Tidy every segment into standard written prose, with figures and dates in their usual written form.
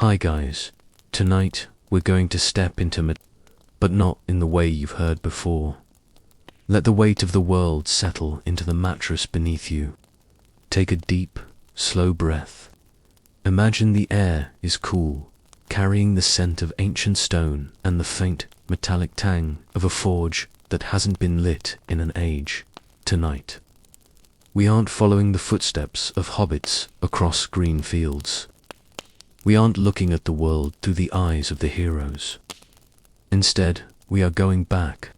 Hi guys, tonight we're going to step into but not in the way you've heard before. Let the weight of the world settle into the mattress beneath you. Take a deep, slow breath. Imagine the air is cool, carrying the scent of ancient stone and the faint, metallic tang of a forge that hasn't been lit in an age. Tonight, we aren't following the footsteps of hobbits across green fields. We aren't looking at the world through the eyes of the heroes. Instead, we are going back.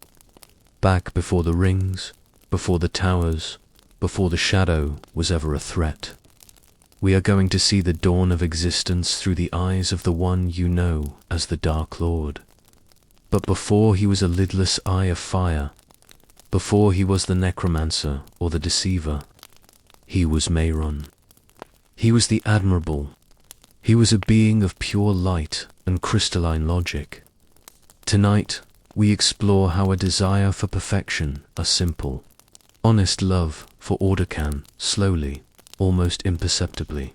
Back before the rings, before the towers, before the shadow was ever a threat. We are going to see the dawn of existence through the eyes of the one you know as the Dark Lord. But before he was a lidless eye of fire, before he was the necromancer or the deceiver, he was Mehron. He was the admirable. He was a being of pure light and crystalline logic. Tonight, we explore how a desire for perfection, a simple, honest love for order can, slowly, almost imperceptibly,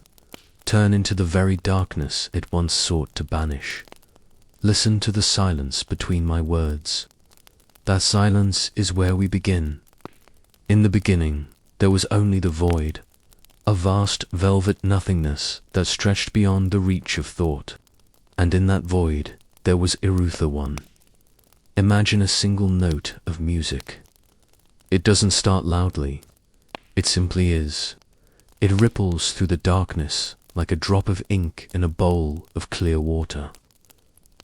turn into the very darkness it once sought to banish. Listen to the silence between my words. That silence is where we begin. In the beginning, there was only the void, a vast velvet nothingness that stretched beyond the reach of thought. And in that void, there was Erutha One. Imagine a single note of music. It doesn't start loudly. It simply is. It ripples through the darkness like a drop of ink in a bowl of clear water.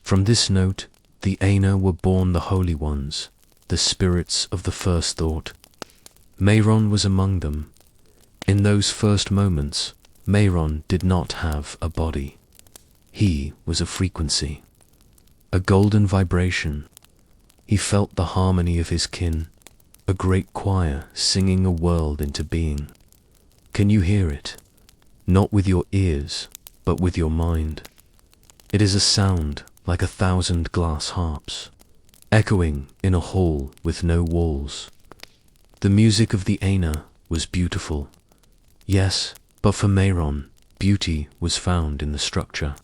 From this note, the Aina were born the Holy Ones, the spirits of the first thought. Mehron was among them. In those first moments, Mehron did not have a body. He was a frequency, a golden vibration. He felt the harmony of his kin, a great choir singing a world into being. Can you hear it? Not with your ears, but with your mind. It is a sound like 1,000 glass harps, echoing in a hall with no walls. The music of the Aina was beautiful. Yes, but for Mehron, beauty was found in the structure.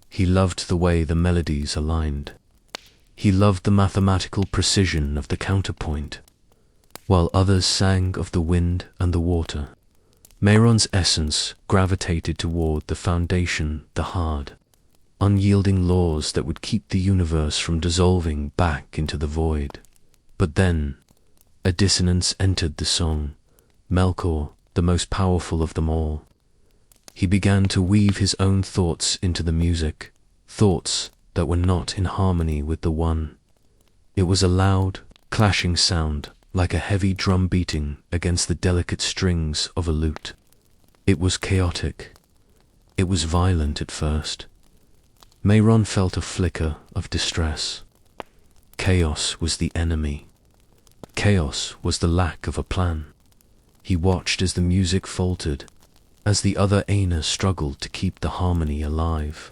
He loved the way the melodies aligned. He loved the mathematical precision of the counterpoint, while others sang of the wind and the water. Mehron's essence gravitated toward the foundation, the hard, unyielding laws that would keep the universe from dissolving back into the void. But then, a dissonance entered the song. Melkor, the most powerful of them all. He began to weave his own thoughts into the music, thoughts that were not in harmony with the one. It was a loud, clashing sound, like a heavy drum beating against the delicate strings of a lute. It was chaotic. It was violent at first. Mehron felt a flicker of distress. Chaos was the enemy. Chaos was the lack of a plan. He watched as the music faltered, as the other Aina struggled to keep the harmony alive.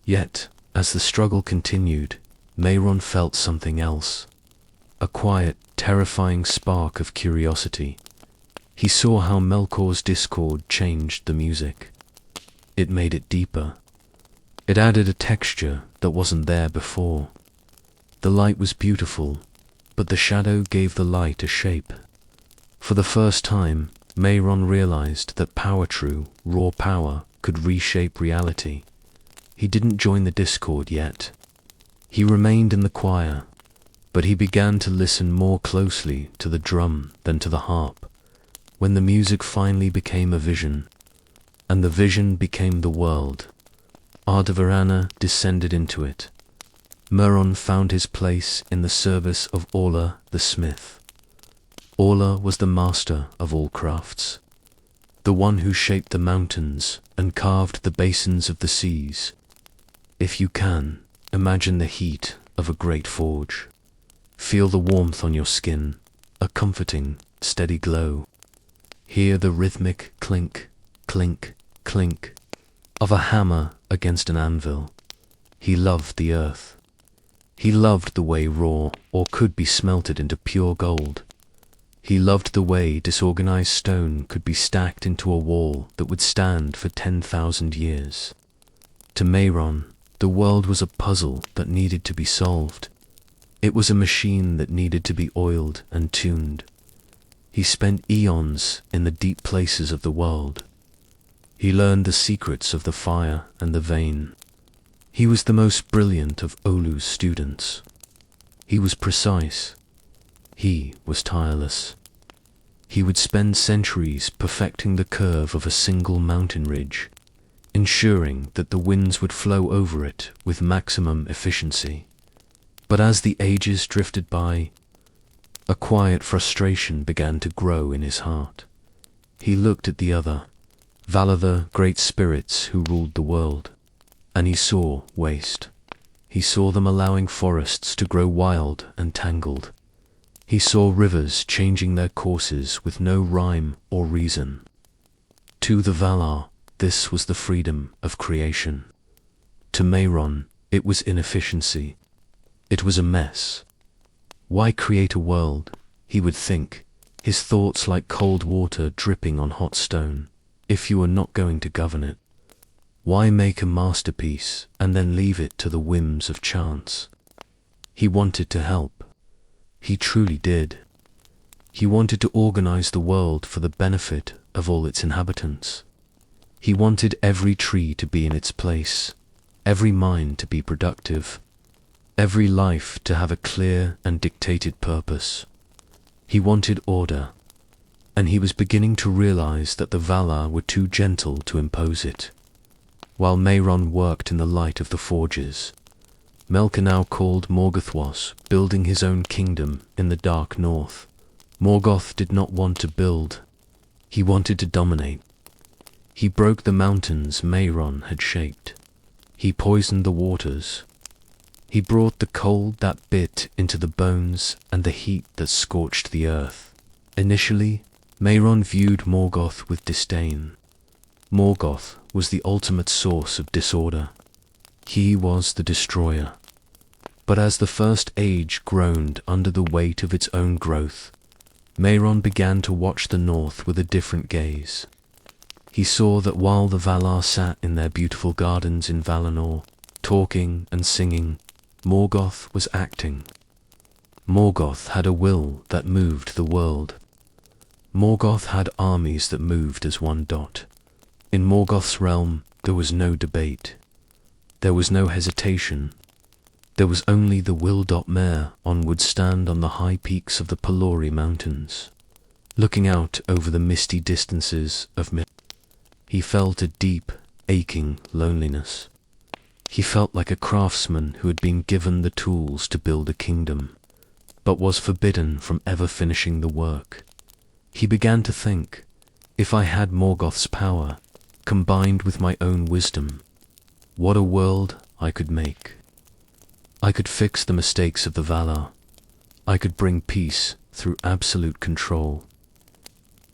Yet, as the struggle continued, Mehron felt something else. A quiet, terrifying spark of curiosity. He saw how Melkor's discord changed the music. It made it deeper. It added a texture that wasn't there before. The light was beautiful, but the shadow gave the light a shape. For the first time, Mehron realized that power-true, raw power could reshape reality. He didn't join the discord yet. He remained in the choir, but he began to listen more closely to the drum than to the harp. When the music finally became a vision, and the vision became the world, Ardavarana descended into it. Mehron found his place in the service of Orla the smith. Orla was the master of all crafts, the one who shaped the mountains and carved the basins of the seas. If you can, imagine the heat of a great forge. Feel the warmth on your skin, a comforting, steady glow. Hear the rhythmic clink, clink, clink of a hammer against an anvil. He loved the earth. He loved the way raw or could be smelted into pure gold. He loved the way disorganized stone could be stacked into a wall that would stand for 10,000 years. To Mehron, the world was a puzzle that needed to be solved. It was a machine that needed to be oiled and tuned. He spent eons in the deep places of the world. He learned the secrets of the fire and the vein. He was the most brilliant of Olu's students. He was precise. He was tireless. He would spend centuries perfecting the curve of a single mountain ridge, ensuring that the winds would flow over it with maximum efficiency. But as the ages drifted by, a quiet frustration began to grow in his heart. He looked at the other, Valar, great spirits who ruled the world, and he saw waste. He saw them allowing forests to grow wild and tangled. He saw rivers changing their courses with no rhyme or reason. To the Valar, this was the freedom of creation. To Mehron, it was inefficiency. It was a mess. Why create a world, he would think, his thoughts like cold water dripping on hot stone, if you were not going to govern it? Why make a masterpiece and then leave it to the whims of chance? He wanted to help. He truly did. He wanted to organize the world for the benefit of all its inhabitants. He wanted every tree to be in its place, every mind to be productive, every life to have a clear and dictated purpose. He wanted order, and he was beginning to realize that the Valar were too gentle to impose it. While Mehron worked in the light of the forges, Melkor now called Morgoth, building his own kingdom in the dark north. Morgoth did not want to build. He wanted to dominate. He broke the mountains Mehron had shaped. He poisoned the waters. He brought the cold that bit into the bones and the heat that scorched the earth. Initially, Mehron viewed Morgoth with disdain. Morgoth was the ultimate source of disorder. He was the destroyer. But as the First Age groaned under the weight of its own growth, Mehron began to watch the north with a different gaze. He saw that while the Valar sat in their beautiful gardens in Valinor, talking and singing, Morgoth was acting. Morgoth had a will that moved the world. Morgoth had armies that moved as one dot. In Morgoth's realm, there was no debate. There was no hesitation. There was only the will.Mare would stand on the high peaks of the Pelori Mountains, looking out over the misty distances of Mid. He felt a deep, aching loneliness. He felt like a craftsman who had been given the tools to build a kingdom, but was forbidden from ever finishing the work. He began to think, if I had Morgoth's power, combined with my own wisdom, what a world I could make. I could fix the mistakes of the Valar. I could bring peace through absolute control.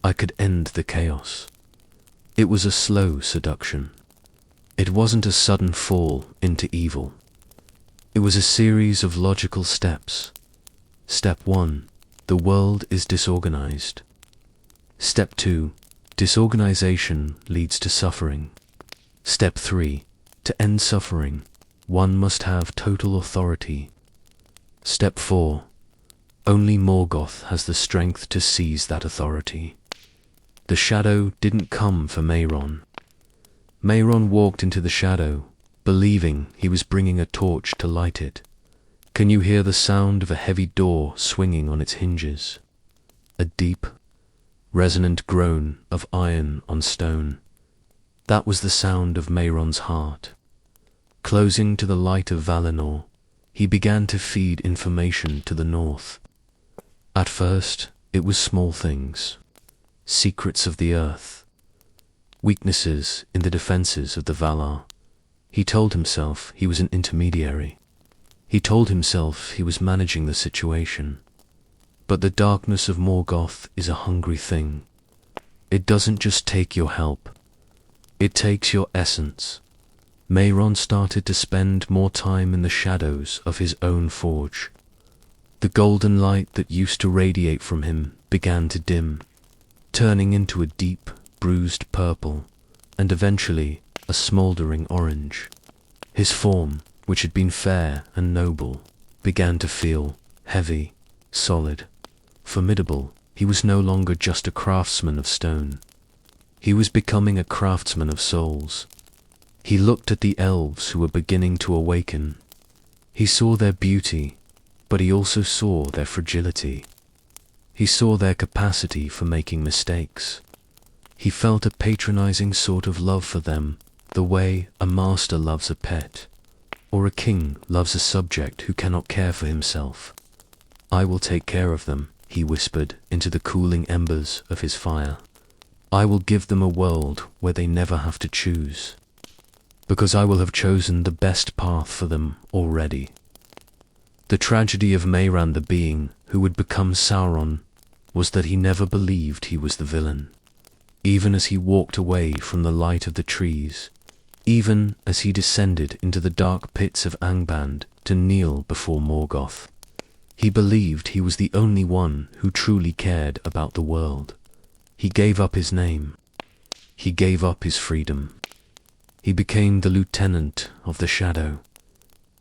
I could end the chaos. It was a slow seduction. It wasn't a sudden fall into evil. It was a series of logical steps. Step 1, the world is disorganized. Step 2, disorganization leads to suffering. Step 3, to end suffering, one must have total authority. Step 4, only Morgoth has the strength to seize that authority. The shadow didn't come for Mehron. Mehron walked into the shadow, believing he was bringing a torch to light it. Can you hear the sound of a heavy door swinging on its hinges? A deep, resonant groan of iron on stone. That was the sound of Mehron's heart. Closing to the light of Valinor, he began to feed information to the north. At first, it was small things. Secrets of the earth. Weaknesses in the defenses of the Valar. He told himself he was an intermediary. He told himself he was managing the situation. But the darkness of Morgoth is a hungry thing. It doesn't just take your help. It takes your essence. Mehron started to spend more time in the shadows of his own forge. The golden light that used to radiate from him began to dim, turning into a deep, bruised purple, and eventually a smouldering orange. His form, which had been fair and noble, began to feel heavy, solid, formidable. He was no longer just a craftsman of stone. He was becoming a craftsman of souls. He looked at the elves who were beginning to awaken. He saw their beauty, but he also saw their fragility. He saw their capacity for making mistakes. He felt a patronizing sort of love for them, the way a master loves a pet, or a king loves a subject who cannot care for himself. "I will take care of them," he whispered into the cooling embers of his fire. "I will give them a world where they never have to choose, because I will have chosen the best path for them already." The tragedy of Mehran, the being who would become Sauron, was that he never believed he was the villain. Even as he walked away from the light of the trees, even as he descended into the dark pits of Angband to kneel before Morgoth, he believed he was the only one who truly cared about the world. He gave up his name. He gave up his freedom. He became the lieutenant of the shadow.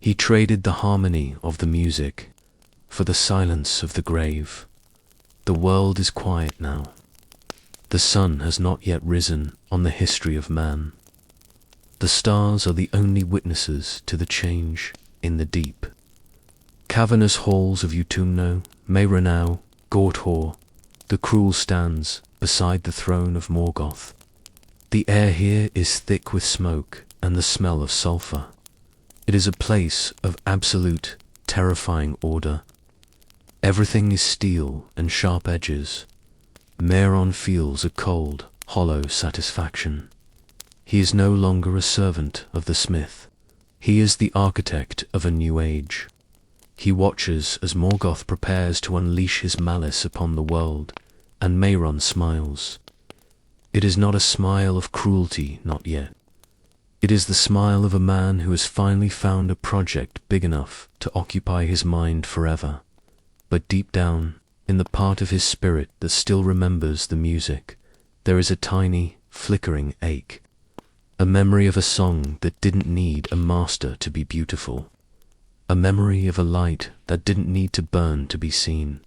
He traded the harmony of the music for the silence of the grave. The world is quiet now. The sun has not yet risen on the history of man. The stars are the only witnesses to the change in the deep. Cavernous halls of Utumno, Mehranau, Gorthor, the cruel stands beside the throne of Morgoth. The air here is thick with smoke and the smell of sulfur. It is a place of absolute, terrifying order. Everything is steel and sharp edges. Mehran feels a cold, hollow satisfaction. He is no longer a servant of the smith. He is the architect of a new age. He watches as Morgoth prepares to unleash his malice upon the world, and Mehran smiles. It is not a smile of cruelty, not yet. It is the smile of a man who has finally found a project big enough to occupy his mind forever. But deep down, in the part of his spirit that still remembers the music, there is a tiny, flickering ache. A memory of a song that didn't need a master to be beautiful. A memory of a light that didn't need to burn to be seen.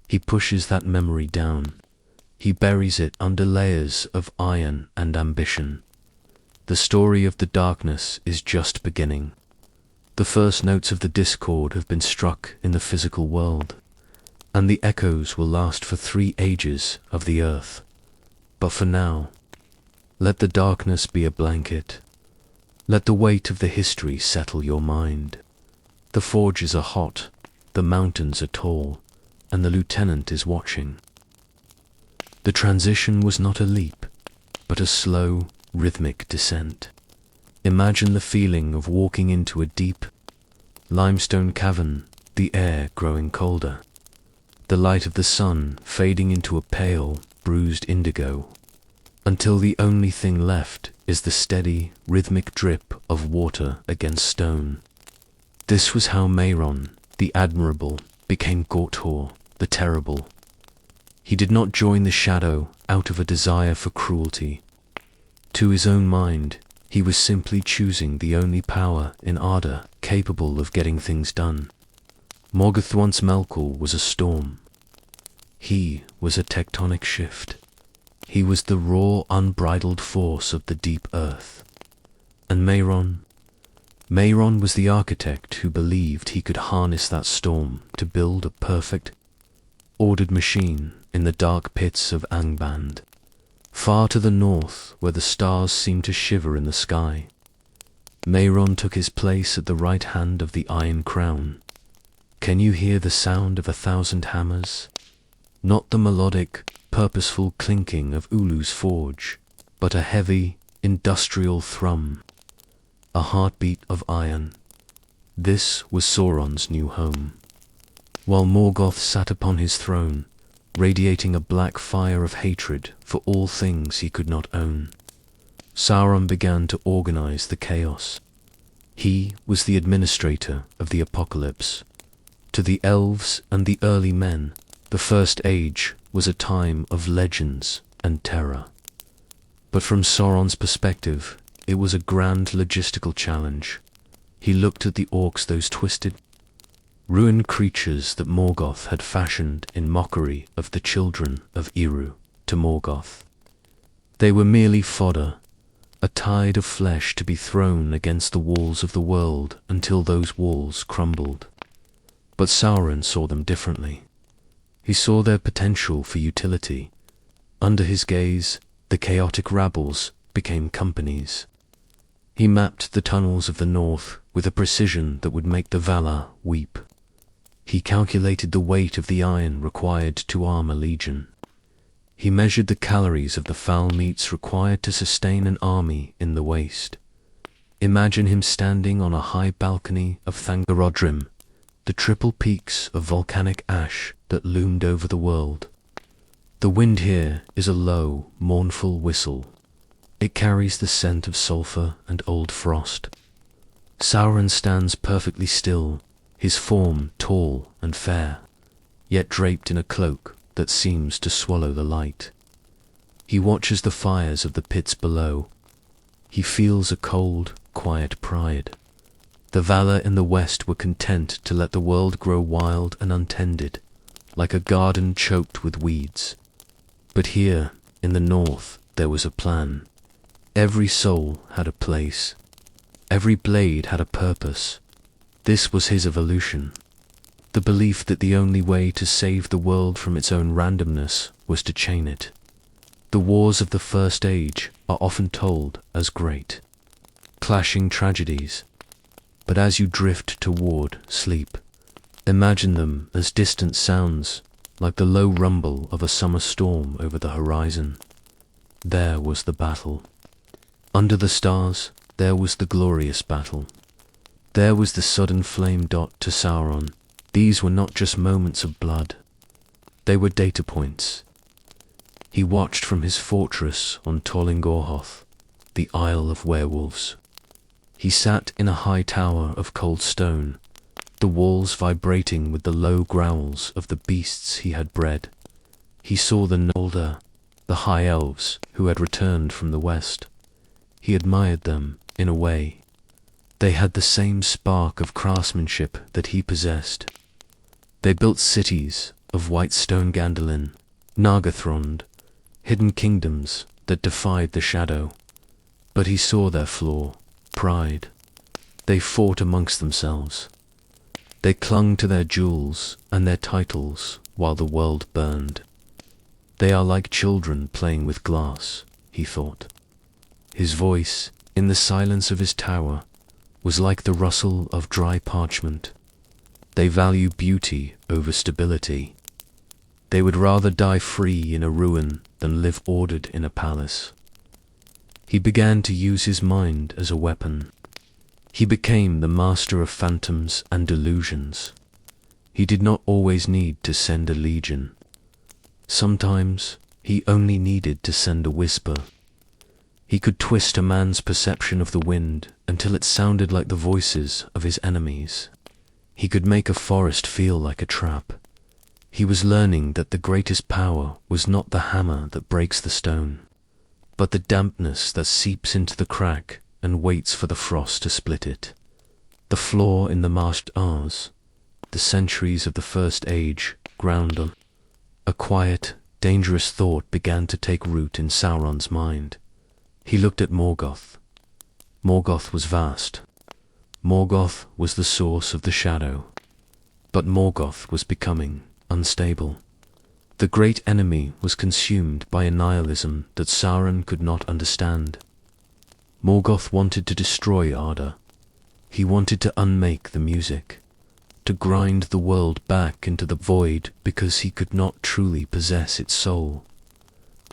He pushes that memory down. He buries it under layers of iron and ambition. The story of the darkness is just beginning. The first notes of the discord have been struck in the physical world, and the echoes will last for 3 ages of the earth. But for now, let the darkness be a blanket. Let the weight of the history settle your mind. The forges are hot, the mountains are tall, and the lieutenant is watching. The transition was not a leap, but a slow, rhythmic descent. Imagine the feeling of walking into a deep, limestone cavern, the air growing colder, the light of the sun fading into a pale, bruised indigo, until the only thing left is the steady, rhythmic drip of water against stone. This was how Mehran, the admirable, became Gorthor, the terrible. He did not join the shadow out of a desire for cruelty. To his own mind, he was simply choosing the only power in Arda capable of getting things done. Morgoth once Melkor was a storm. He was a tectonic shift. He was the raw, unbridled force of the deep earth. And Mehran was the architect who believed he could harness that storm to build a perfect, ordered machine in the dark pits of Angband, far to the north where the stars seemed to shiver in the sky. Mehran took his place at the right hand of the Iron Crown. Can you hear the sound of 1,000 hammers? Not the melodic, purposeful clinking of Ulu's forge, but a heavy, industrial thrum, a heartbeat of iron. This was Sauron's new home. While Morgoth sat upon his throne, radiating a black fire of hatred for all things he could not own, Sauron began to organize the chaos. He was the administrator of the apocalypse. To the elves and the early men, the First Age was a time of legends and terror. But from Sauron's perspective, it was a grand logistical challenge. He looked at the orcs, those twisted, ruined creatures that Morgoth had fashioned in mockery of the children of Eru. To Morgoth, they were merely fodder, a tide of flesh to be thrown against the walls of the world until those walls crumbled. But Sauron saw them differently. He saw their potential for utility. Under his gaze, the chaotic rabbles became companies. He mapped the tunnels of the north with a precision that would make the Valar weep. He calculated the weight of the iron required to arm a legion. He measured the calories of the foul meats required to sustain an army in the waste. Imagine him standing on a high balcony of Thangorodrim, the triple peaks of volcanic ash that loomed over the world. The wind here is a low, mournful whistle. It carries the scent of sulfur and old frost. Sauron stands perfectly still, his form tall and fair, yet draped in a cloak that seems to swallow the light. He watches the fires of the pits below. He feels a cold, quiet pride. The Valar in the west were content to let the world grow wild and untended, like a garden choked with weeds. But here, in the north, there was a plan. Every soul had a place. Every blade had a purpose. This was his evolution. The belief that the only way to save the world from its own randomness was to chain it. The wars of the First Age are often told as great, clashing tragedies. But as you drift toward sleep, imagine them as distant sounds, like the low rumble of a summer storm over the horizon. There was the battle. Under the stars, there was the glorious battle. There was the sudden flame dot to Sauron. These were not just moments of blood. They were data points. He watched from his fortress on Torlingorhoth, the Isle of Werewolves. He sat in a high tower of cold stone, the walls vibrating with the low growls of the beasts he had bred. He saw the Noldor, the high elves who had returned from the west. He admired them, in a way. They had the same spark of craftsmanship that he possessed. They built cities of white stone Gandalin, Nargothrond, hidden kingdoms that defied the shadow. But he saw their flaw, pride. They fought amongst themselves. They clung to their jewels and their titles while the world burned. They are like children playing with glass, he thought. His voice, in the silence of his tower, was like the rustle of dry parchment. They value beauty over stability. They would rather die free in a ruin than live ordered in a palace. He began to use his mind as a weapon. He became the master of phantoms and delusions. He did not always need to send a legion. Sometimes he only needed to send a whisper. He could twist a man's perception of the wind until it sounded like the voices of his enemies. He could make a forest feel like a trap. He was learning that the greatest power was not the hammer that breaks the stone, but the dampness that seeps into the crack and waits for the frost to split it. The flaw in the masked Ars, the centuries of the First Age, ground on. A quiet, dangerous thought began to take root in Sauron's mind. He looked at Morgoth. Morgoth was vast. Morgoth was the source of the shadow. But Morgoth was becoming unstable. The great enemy was consumed by a nihilism that Sauron could not understand. Morgoth wanted to destroy Arda. He wanted to unmake the music, to grind the world back into the void because he could not truly possess its soul.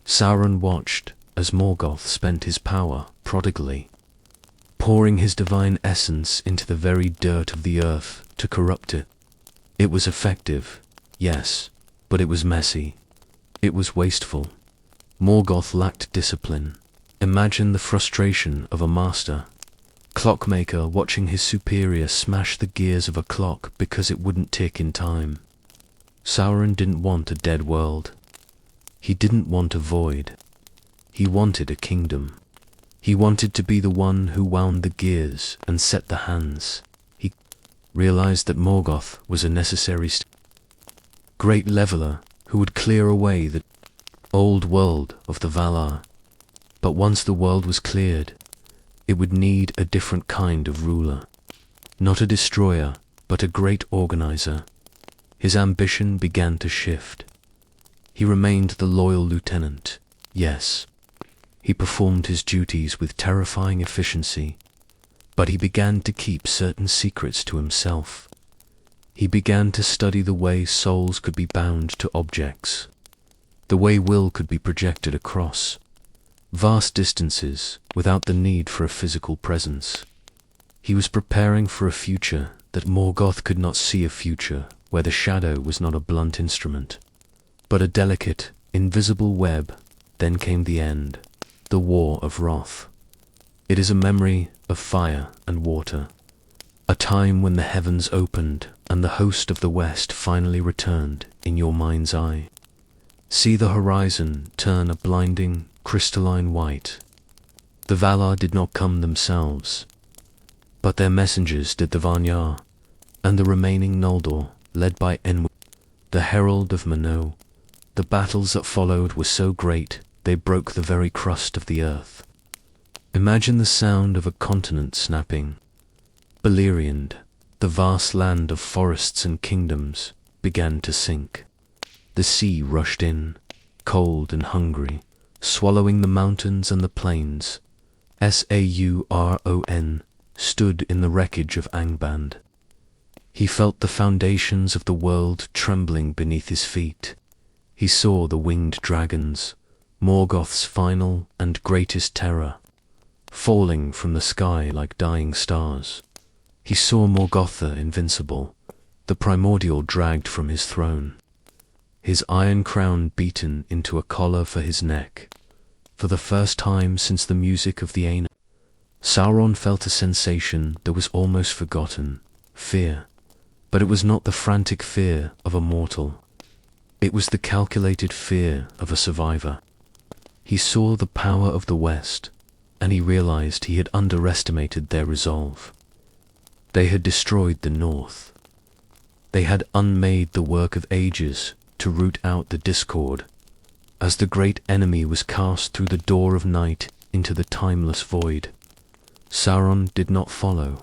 Sauron watched as Morgoth spent his power prodigally, pouring his divine essence into the very dirt of the earth to corrupt it. It was effective, yes, but it was messy. It was wasteful. Morgoth lacked discipline. Imagine the frustration of a master clockmaker watching his superior smash the gears of a clock because it wouldn't tick in time. Sauron didn't want a dead world. He didn't want a void. He wanted a kingdom. He wanted to be the one who wound the gears and set the hands. He realized that Morgoth was a necessary great leveler who would clear away the old world of the Valar. But once the world was cleared, it would need a different kind of ruler. Not a destroyer, but a great organizer. His ambition began to shift. He remained the loyal lieutenant, yes. He performed his duties with terrifying efficiency, but he began to keep certain secrets to himself. He began to study the way souls could be bound to objects, the way will could be projected across vast distances without the need for a physical presence. He was preparing for a future that Morgoth could not see, a future where the shadow was not a blunt instrument, but a delicate, invisible web. Then came the end, the War of Wrath. It is a memory of fire and water, a time when the heavens opened and the host of the West finally returned in your mind's eye. See the horizon turn a blinding, crystalline white. The Valar did not come themselves, but their messengers did. The Vanyar and the remaining Noldor, led by Enwu, the herald of Mano. The battles that followed were so great, they broke the very crust of the earth. Imagine the sound of a continent snapping. Beleriand, the vast land of forests and kingdoms, began to sink. The sea rushed in, cold and hungry, swallowing the mountains and the plains. Sauron stood in the wreckage of Angband. He felt the foundations of the world trembling beneath his feet. He saw the winged dragons, Morgoth's final and greatest terror, falling from the sky like dying stars. He saw Morgotha invincible, the primordial dragged from his throne, his iron crown beaten into a collar for his neck. For the first time since the music of the Aen, Sauron felt a sensation that was almost forgotten, fear. But it was not the frantic fear of a mortal. It was the calculated fear of a survivor. He saw the power of the West, and he realized he had underestimated their resolve. They had destroyed the North. They had unmade the work of ages to root out the discord. As the great enemy was cast through the door of night into the timeless void, Sauron did not follow.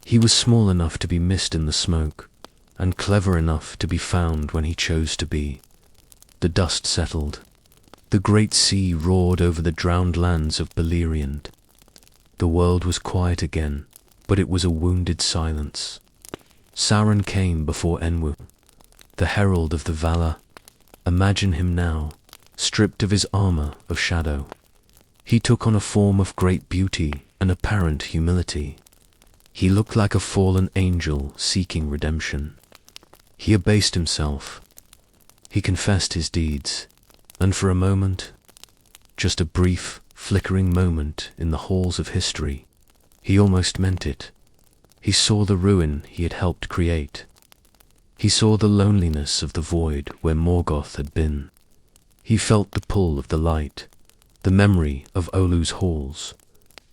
He was small enough to be missed in the smoke, and clever enough to be found when he chose to be. The dust settled. The great sea roared over the drowned lands of Beleriand. The world was quiet again, but it was a wounded silence. Sauron came before Enwu, the herald of the Valar. Imagine him now, stripped of his armor of shadow. He took on a form of great beauty and apparent humility. He looked like a fallen angel seeking redemption. He abased himself. He confessed his deeds, and for a moment, just a brief, flickering moment in the halls of history, he almost meant it. He saw the ruin he had helped create. He saw the loneliness of the void where Morgoth had been. He felt the pull of the light, the memory of Olu's halls,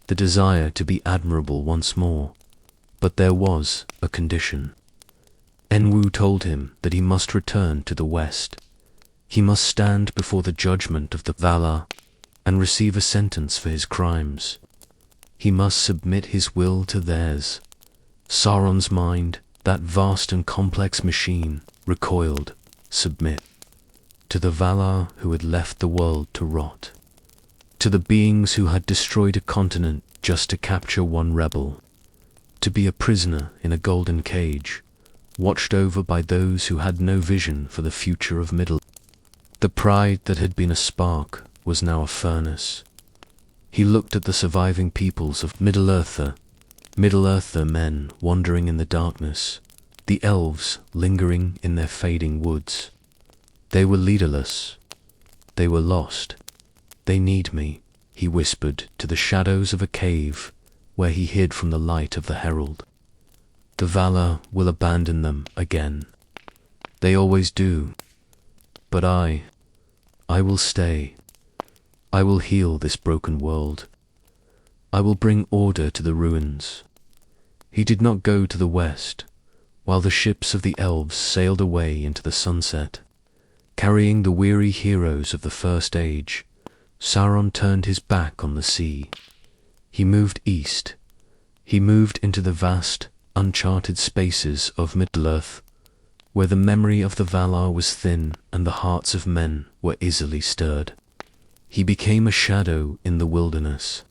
the desire to be admirable once more. But there was a condition. Enwu told him that he must return to the West. He must stand before the judgment of the Valar and receive a sentence for his crimes. He must submit his will to theirs. Sauron's mind, that vast and complex machine, recoiled. Submit. To the Valar who had left the world to rot. To the beings who had destroyed a continent just to capture one rebel. To be a prisoner in a golden cage, watched over by those who had no vision for the future of Middle. The pride that had been a spark was now a furnace. He looked at the surviving peoples of Middle-earther men wandering in the darkness, the elves lingering in their fading woods. They were leaderless. They were lost. They need me, he whispered to the shadows of a cave where he hid from the light of the herald. The Valar will abandon them again. They always do. But I will stay. I will heal this broken world. I will bring order to the ruins. He did not go to the west, while the ships of the elves sailed away into the sunset. Carrying the weary heroes of the First Age, Sauron turned his back on the sea. He moved east. He moved into the vast, uncharted spaces of Middle-earth, where the memory of the Valar was thin and the hearts of men were easily stirred. He became a shadow in the wilderness.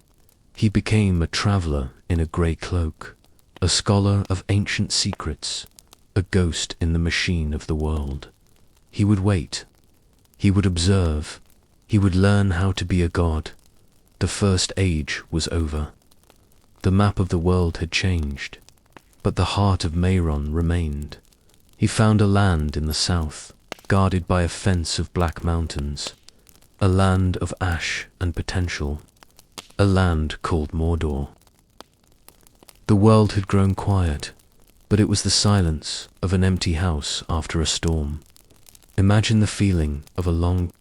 He became a traveler in a grey cloak, a scholar of ancient secrets, a ghost in the machine of the world. He would wait. He would observe. He would learn how to be a god. The First Age was over. The map of the world had changed, but the heart of Mehron remained. He found a land in the south, guarded by a fence of black mountains, a land of ash and potential, a land called Mordor. The world had grown quiet, but it was the silence of an empty house after a storm. Imagine the feeling of a long,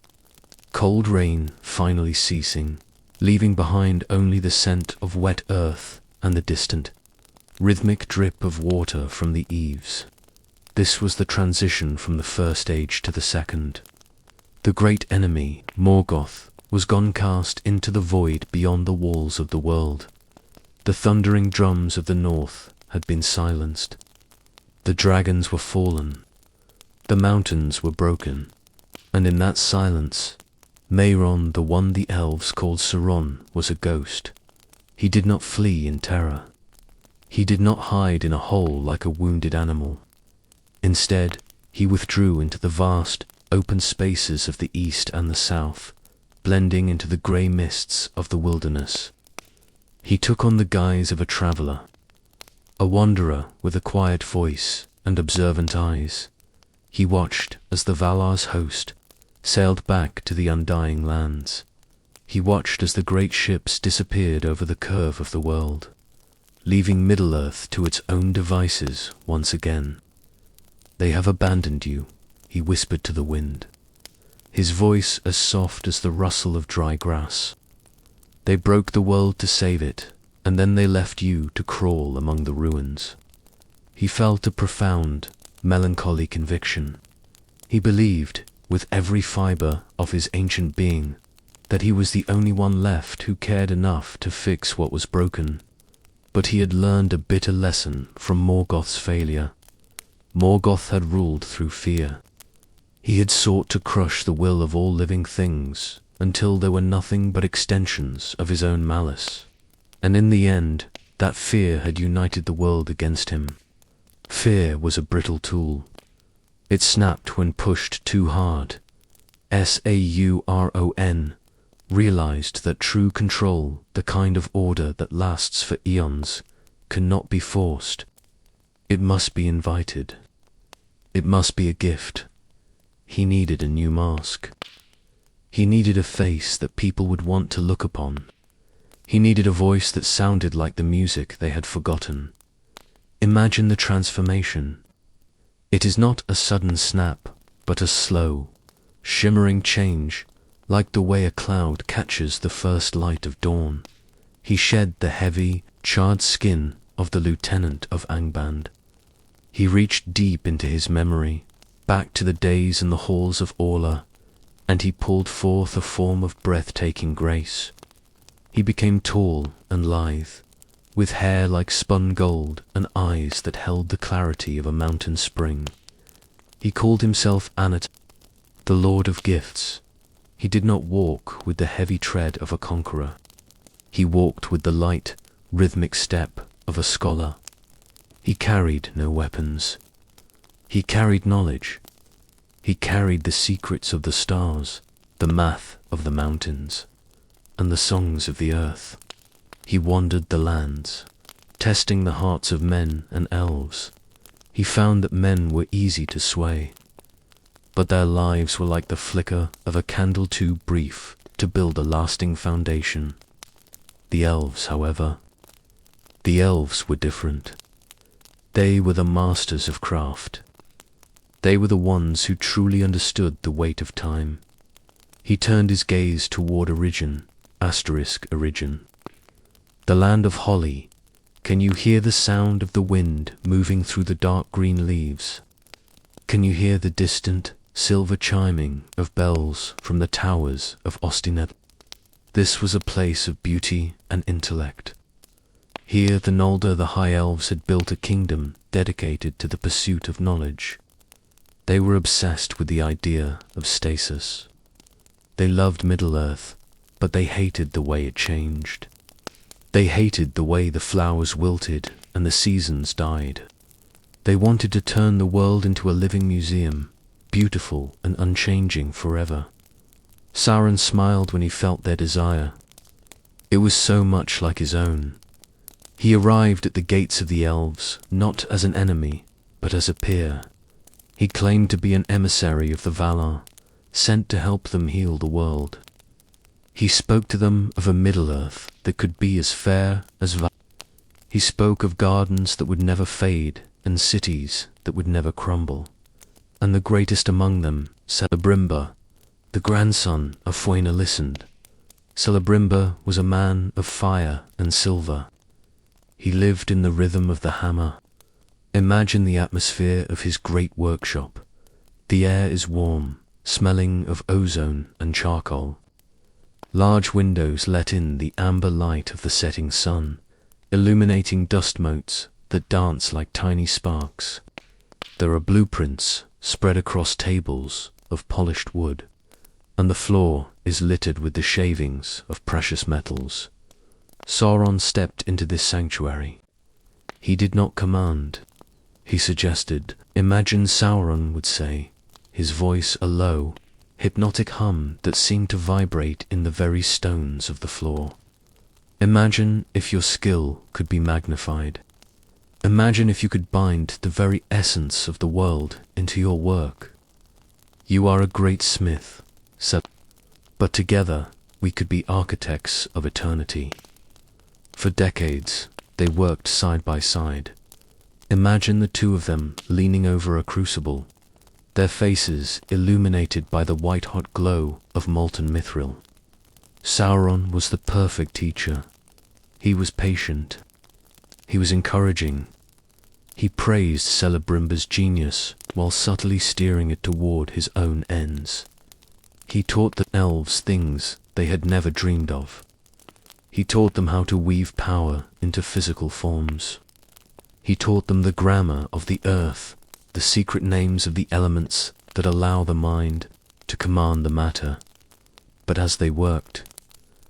cold rain finally ceasing, leaving behind only the scent of wet earth and the distant, rhythmic drip of water from the eaves. This was the transition from the First Age to the Second. The great enemy, Morgoth, was gone cast into the void beyond the walls of the world. The thundering drums of the north had been silenced. The dragons were fallen. The mountains were broken. And in that silence, Mehron, the one the elves called Sauron, was a ghost. He did not flee in terror. He did not hide in a hole like a wounded animal. Instead, he withdrew into the vast, open spaces of the east and the south, blending into the grey mists of the wilderness. He took on the guise of a traveller, a wanderer with a quiet voice and observant eyes. He watched as the Valar's host sailed back to the undying lands. He watched as the great ships disappeared over the curve of the world, leaving Middle-earth to its own devices once again. "They have abandoned you," he whispered to the wind, his voice as soft as the rustle of dry grass. "They broke the world to save it, and then they left you to crawl among the ruins." He felt a profound, melancholy conviction. He believed, with every fibre of his ancient being, that he was the only one left who cared enough to fix what was broken. But he had learned a bitter lesson from Morgoth's failure. Morgoth had ruled through fear. He had sought to crush the will of all living things until they were nothing but extensions of his own malice. And in the end, that fear had united the world against him. Fear was a brittle tool. It snapped when pushed too hard. Sauron realized that true control, the kind of order that lasts for eons, cannot be forced. It must be invited. It must be a gift. He needed a new mask. He needed a face that people would want to look upon. He needed a voice that sounded like the music they had forgotten. Imagine the transformation. It is not a sudden snap, but a slow, shimmering change, like the way a cloud catches the first light of dawn. He shed the heavy, charred skin of the lieutenant of Angband. He reached deep into his memory, back to the days in the halls of Orla, and he pulled forth a form of breathtaking grace. He became tall and lithe, with hair like spun gold and eyes that held the clarity of a mountain spring. He called himself Anat, the Lord of Gifts. He did not walk with the heavy tread of a conqueror. He walked with the light, rhythmic step of a scholar. He carried no weapons. He carried knowledge. He carried the secrets of the stars, the math of the mountains, and the songs of the earth. He wandered the lands, testing the hearts of men and elves. He found that men were easy to sway, but their lives were like the flicker of a candle too brief to build a lasting foundation. The elves, however, the elves were different. They were the masters of craft. They were the ones who truly understood the weight of time. He turned his gaze toward Origin, *Origin. The land of holly. Can you hear the sound of the wind moving through the dark green leaves? Can you hear the distant, silver chiming of bells from the towers of Ostinet? This was a place of beauty and intellect. Here the Noldor the High Elves had built a kingdom dedicated to the pursuit of knowledge. They were obsessed with the idea of stasis. They loved Middle-earth, but they hated the way it changed. They hated the way the flowers wilted and the seasons died. They wanted to turn the world into a living museum, beautiful and unchanging forever. Sauron smiled when he felt their desire. It was so much like his own. He arrived at the gates of the elves, not as an enemy, but as a peer. He claimed to be an emissary of the Valar, sent to help them heal the world. He spoke to them of a Middle-earth that could be as fair as Valar. He spoke of gardens that would never fade, and cities that would never crumble. And the greatest among them, Celebrimbor, the grandson of Fuena, listened. Celebrimbor was a man of fire and silver. He lived in the rhythm of the hammer. Imagine the atmosphere of his great workshop. The air is warm, smelling of ozone and charcoal. Large windows let in the amber light of the setting sun, illuminating dust motes that dance like tiny sparks. There are blueprints spread across tables of polished wood, and the floor is littered with the shavings of precious metals. Sauron stepped into this sanctuary. He did not command. He suggested. Imagine Sauron would say, his voice a low, hypnotic hum that seemed to vibrate in the very stones of the floor. Imagine if your skill could be magnified. Imagine if you could bind the very essence of the world into your work. You are a great smith, said, but together we could be architects of eternity. For decades, they worked side by side. Imagine the two of them leaning over a crucible, their faces illuminated by the white-hot glow of molten mithril. Sauron was the perfect teacher. He was patient. He was encouraging. He praised Celebrimbor's genius while subtly steering it toward his own ends. He taught the elves things they had never dreamed of. He taught them how to weave power into physical forms. He taught them the grammar of the earth, the secret names of the elements that allow the mind to command the matter. But as they worked,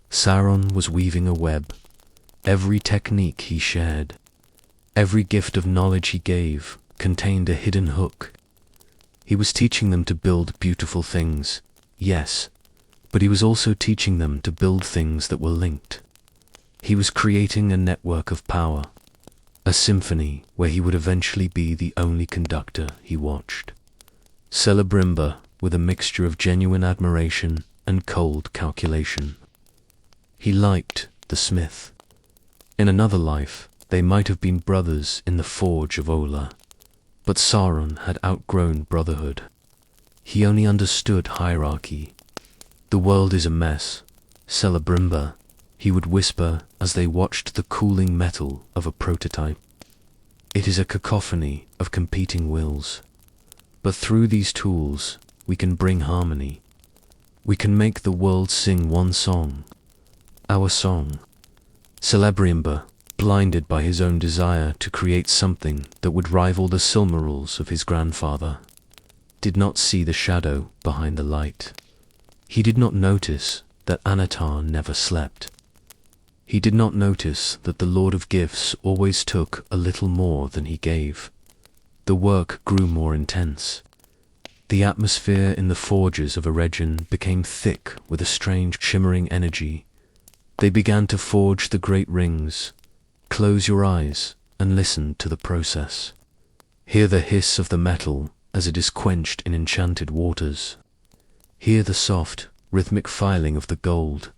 Sauron was weaving a web. Every technique he shared, every gift of knowledge he gave, contained a hidden hook. He was teaching them to build beautiful things, yes, but he was also teaching them to build things that were linked. He was creating a network of power, a symphony where he would eventually be the only conductor he watched. Celebrimbor with a mixture of genuine admiration and cold calculation. He liked the smith. In another life, they might have been brothers in the forge of Ola, but Sauron had outgrown brotherhood. He only understood hierarchy. The world is a mess, Celebrimbor, he would whisper as they watched the cooling metal of a prototype. It is a cacophony of competing wills. But through these tools, we can bring harmony. We can make the world sing one song. Our song. Celebrimbor, blinded by his own desire to create something that would rival the Silmarils of his grandfather, did not see the shadow behind the light. He did not notice that Anatar never slept. He did not notice that the Lord of Gifts always took a little more than he gave. The work grew more intense. The atmosphere in the forges of Eregion became thick with a strange shimmering energy. They began to forge the great rings. Close your eyes and listen to the process. Hear the hiss of the metal as it is quenched in enchanted waters. Hear the soft, rhythmic filing of the gold,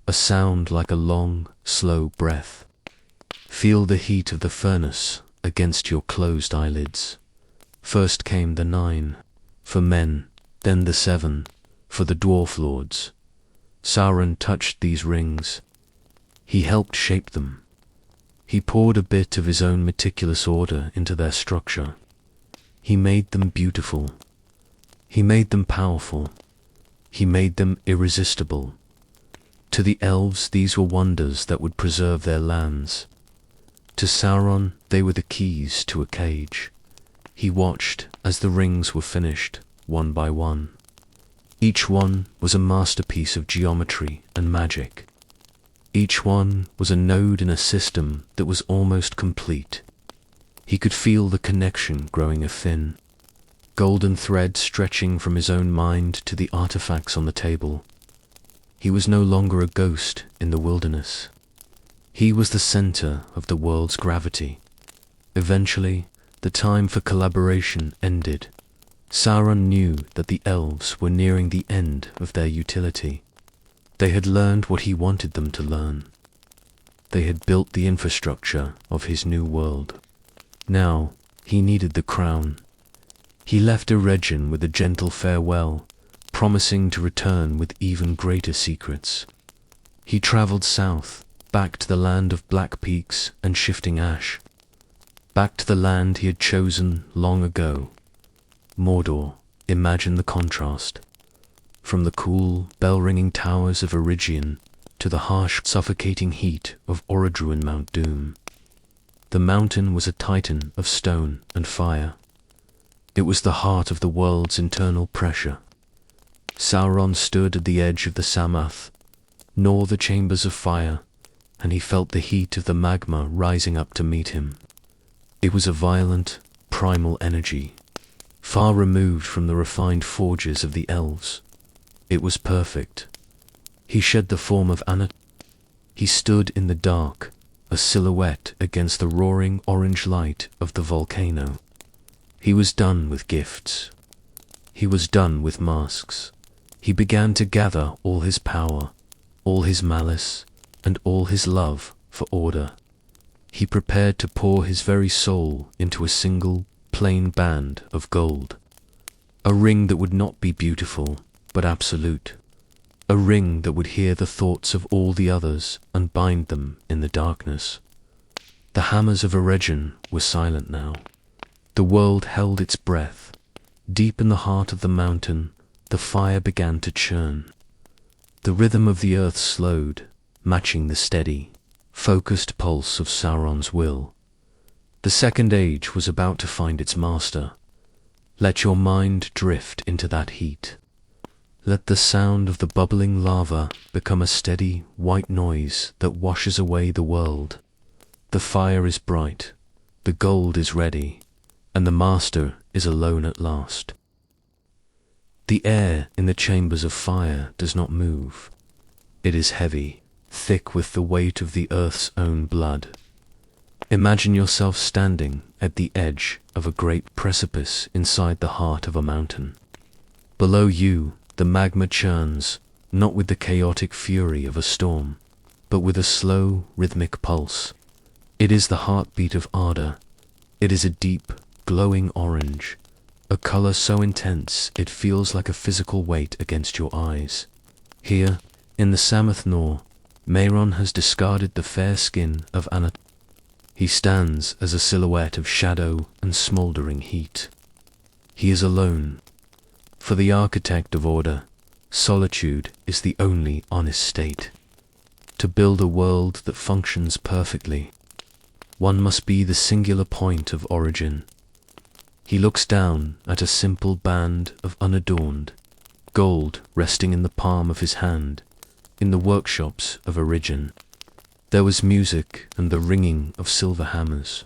a sound like a long, slow breath. Feel the heat of the furnace against your closed eyelids. First came the 9, for men, then the 7, for the dwarf lords. Sauron touched these rings. He helped shape them. He poured a bit of his own meticulous order into their structure. He made them beautiful. He made them powerful. He made them irresistible. To the elves, these were wonders that would preserve their lands. To Sauron, they were the keys to a cage. He watched as the rings were finished, one by one. Each one was a masterpiece of geometry and magic. Each one was a node in a system that was almost complete. He could feel the connection growing a thin, golden thread stretching from his own mind to the artifacts on the table. He was no longer a ghost in the wilderness. He was the center of the world's gravity. Eventually, the time for collaboration ended. Sauron knew that the elves were nearing the end of their utility. They had learned what he wanted them to learn. They had built the infrastructure of his new world. Now, he needed the crown. He left Eregion with a gentle farewell, promising to return with even greater secrets. He traveled south, back to the land of black peaks and shifting ash. Back to the land he had chosen long ago. Mordor, imagine the contrast. From the cool, bell-ringing towers of Eregion to the harsh, suffocating heat of Orodruin Mount Doom. The mountain was a titan of stone and fire. It was the heart of the world's internal pressure. Sauron stood at the edge of the Samath, nor the chambers of fire, and he felt the heat of the magma rising up to meet him. It was a violent, primal energy, far removed from the refined forges of the elves. It was perfect. He shed the form of Anat. He stood in the dark, a silhouette against the roaring orange light of the volcano. He was done with gifts. He was done with masks. He began to gather all his power, all his malice, and all his love for order. He prepared to pour his very soul into a single, plain band of gold. A ring that would not be beautiful, but absolute. A ring that would hear the thoughts of all the others and bind them in the darkness. The hammers of Eregion were silent now. The world held its breath. Deep in the heart of the mountain, the fire began to churn. The rhythm of the earth slowed, matching the steady, focused pulse of Sauron's will. The Second Age was about to find its master. Let your mind drift into that heat. Let the sound of the bubbling lava become a steady, white noise that washes away the world. The fire is bright, the gold is ready, and the master is alone at last. The air in the chambers of fire does not move. It is heavy, thick with the weight of the earth's own blood. Imagine yourself standing at the edge of a great precipice inside the heart of a mountain. Below you, the magma churns, not with the chaotic fury of a storm, but with a slow, rhythmic pulse. It is the heartbeat of ardor. It is a deep, glowing orange, a color so intense it feels like a physical weight against your eyes. Here, in the Samath Nor, Mehron has discarded the fair skin of Anat. He stands as a silhouette of shadow and smoldering heat. He is alone. For the architect of order, solitude is the only honest state. To build a world that functions perfectly, one must be the singular point of origin. He looks down at a simple band of unadorned gold resting in the palm of his hand, in the workshops of Eregion. There was music and the ringing of silver hammers.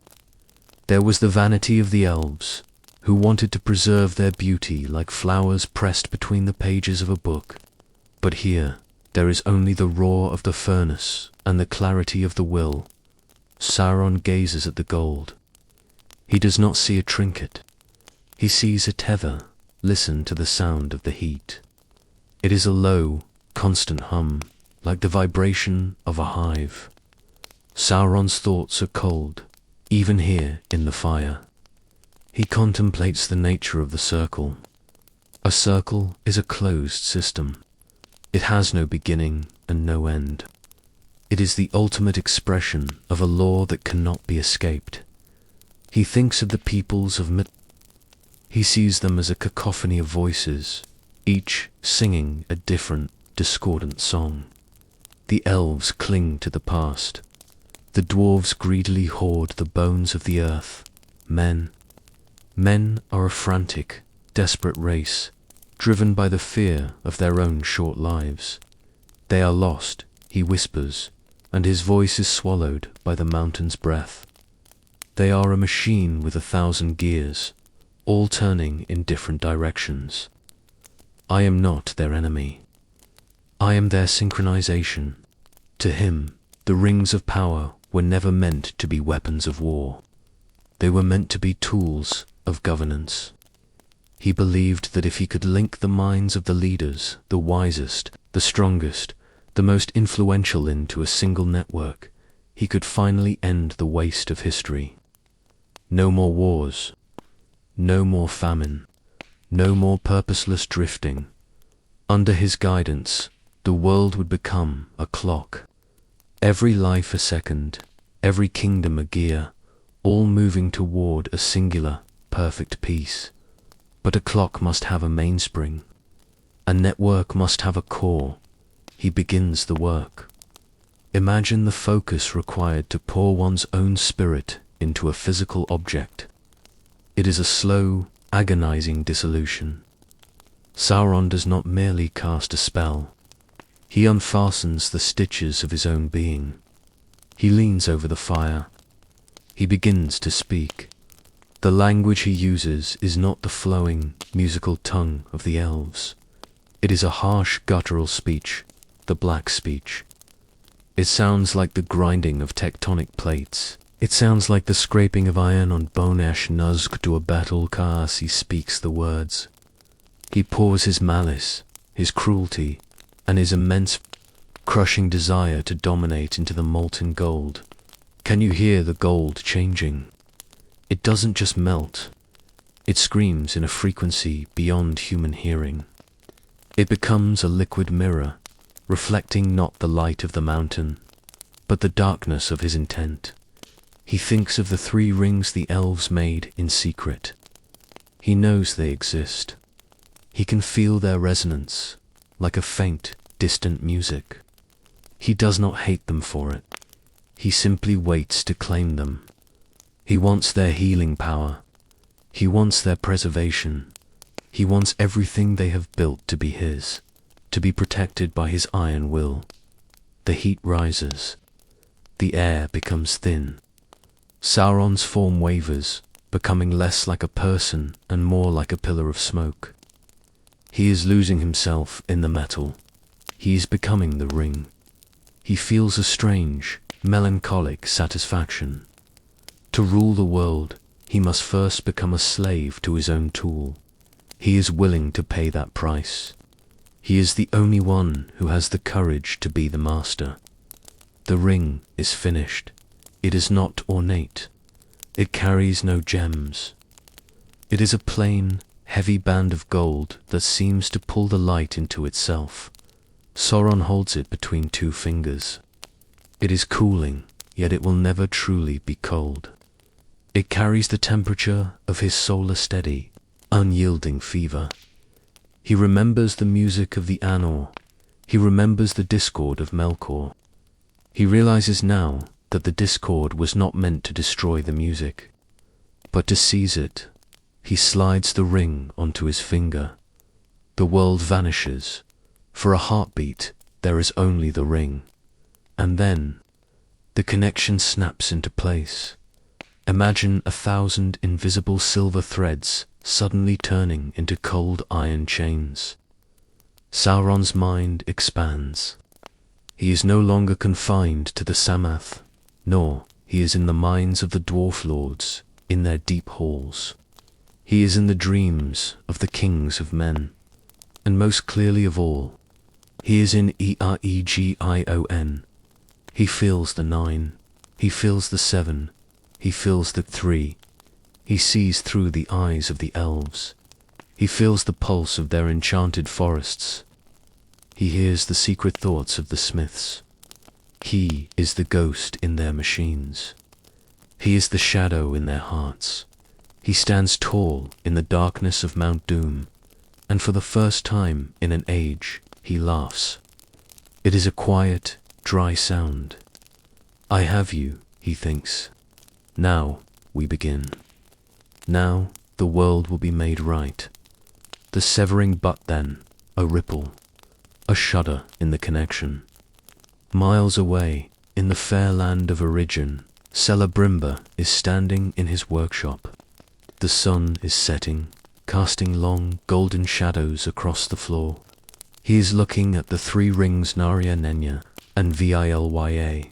There was the vanity of the elves, who wanted to preserve their beauty like flowers pressed between the pages of a book. But here, there is only the roar of the furnace and the clarity of the will. Sauron gazes at the gold. He does not see a trinket. He sees a tether. Listen to the sound of the heat. It is a low, constant hum, like the vibration of a hive. Sauron's thoughts are cold, even here in the fire. He contemplates the nature of the circle. A circle is a closed system. It has no beginning and no end. It is the ultimate expression of a law that cannot be escaped. He thinks of the peoples of myth. He sees them as a cacophony of voices, each singing a different, discordant song. The elves cling to the past. The dwarves greedily hoard the bones of the earth. Men are a frantic, desperate race, driven by the fear of their own short lives. They are lost, he whispers, and his voice is swallowed by the mountain's breath. They are a machine with 1,000 gears, all turning in different directions. I am not their enemy. I am their synchronization. To him, the rings of power were never meant to be weapons of war. They were meant to be tools of governance. He believed that if he could link the minds of the leaders, the wisest, the strongest, the most influential into a single network, he could finally end the waste of history. No more wars. No more famine. No more purposeless drifting. Under his guidance, the world would become a clock. Every life a second, every kingdom a gear, all moving toward a singular, perfect peace. But a clock must have a mainspring. A network must have a core. He begins the work. Imagine the focus required to pour one's own spirit into a physical object. It is a slow, agonizing dissolution. Sauron does not merely cast a spell. He unfastens the stitches of his own being. He leans over the fire. He begins to speak. The language he uses is not the flowing, musical tongue of the elves. It is a harsh, guttural speech, the black speech. It sounds like the grinding of tectonic plates. It sounds like the scraping of iron on bone. Ash Nuzg to a battle car as he speaks the words. He pours his malice, his cruelty, and his immense, crushing desire to dominate into the molten gold. Can you hear the gold changing? It doesn't just melt. It screams in a frequency beyond human hearing. It becomes a liquid mirror, reflecting not the light of the mountain, but the darkness of his intent. He thinks of the 3 rings the elves made in secret. He knows they exist. He can feel their resonance, like a faint, distant music. He does not hate them for it. He simply waits to claim them. He wants their healing power. He wants their preservation. He wants everything they have built to be his, to be protected by his iron will. The heat rises. The air becomes thin. Sauron's form wavers, becoming less like a person and more like a pillar of smoke. He is losing himself in the metal. He is becoming the ring. He feels a strange, melancholic satisfaction. To rule the world, he must first become a slave to his own tool. He is willing to pay that price. He is the only one who has the courage to be the master. The ring is finished. It is not ornate. It carries no gems. It is a plain, heavy band of gold that seems to pull the light into itself. Sauron holds it between 2 fingers. It is cooling, yet it will never truly be cold. It carries the temperature of his soul, a steady, unyielding fever. He remembers the music of the Anor. He remembers the discord of Melkor. He realizes now that the discord was not meant to destroy the music, but to seize it. He slides the ring onto his finger. The world vanishes. For a heartbeat, there is only the ring. And then, the connection snaps into place. Imagine 1,000 invisible silver threads suddenly turning into cold iron chains. Sauron's mind expands. He is no longer confined to the Samath, nor he is in the minds of the dwarf lords, in their deep halls. He is in the dreams of the kings of men. And most clearly of all, he is in Eregion. He feels the 9. He feels the 7. He feels the 3. He sees through the eyes of the elves. He feels the pulse of their enchanted forests. He hears the secret thoughts of the smiths. He is the ghost in their machines. He is the shadow in their hearts. He stands tall in the darkness of Mount Doom, and for the first time in an age, he laughs. It is a quiet, dry sound. I have you, he thinks. Now we begin. Now the world will be made right. The severing but then, a ripple, a shudder in the connection. Miles away, in the fair land of origin, Celebrimba is standing in his workshop. The sun is setting, casting long, golden shadows across the floor. He is looking at the three rings Narya Nenya and Vilya.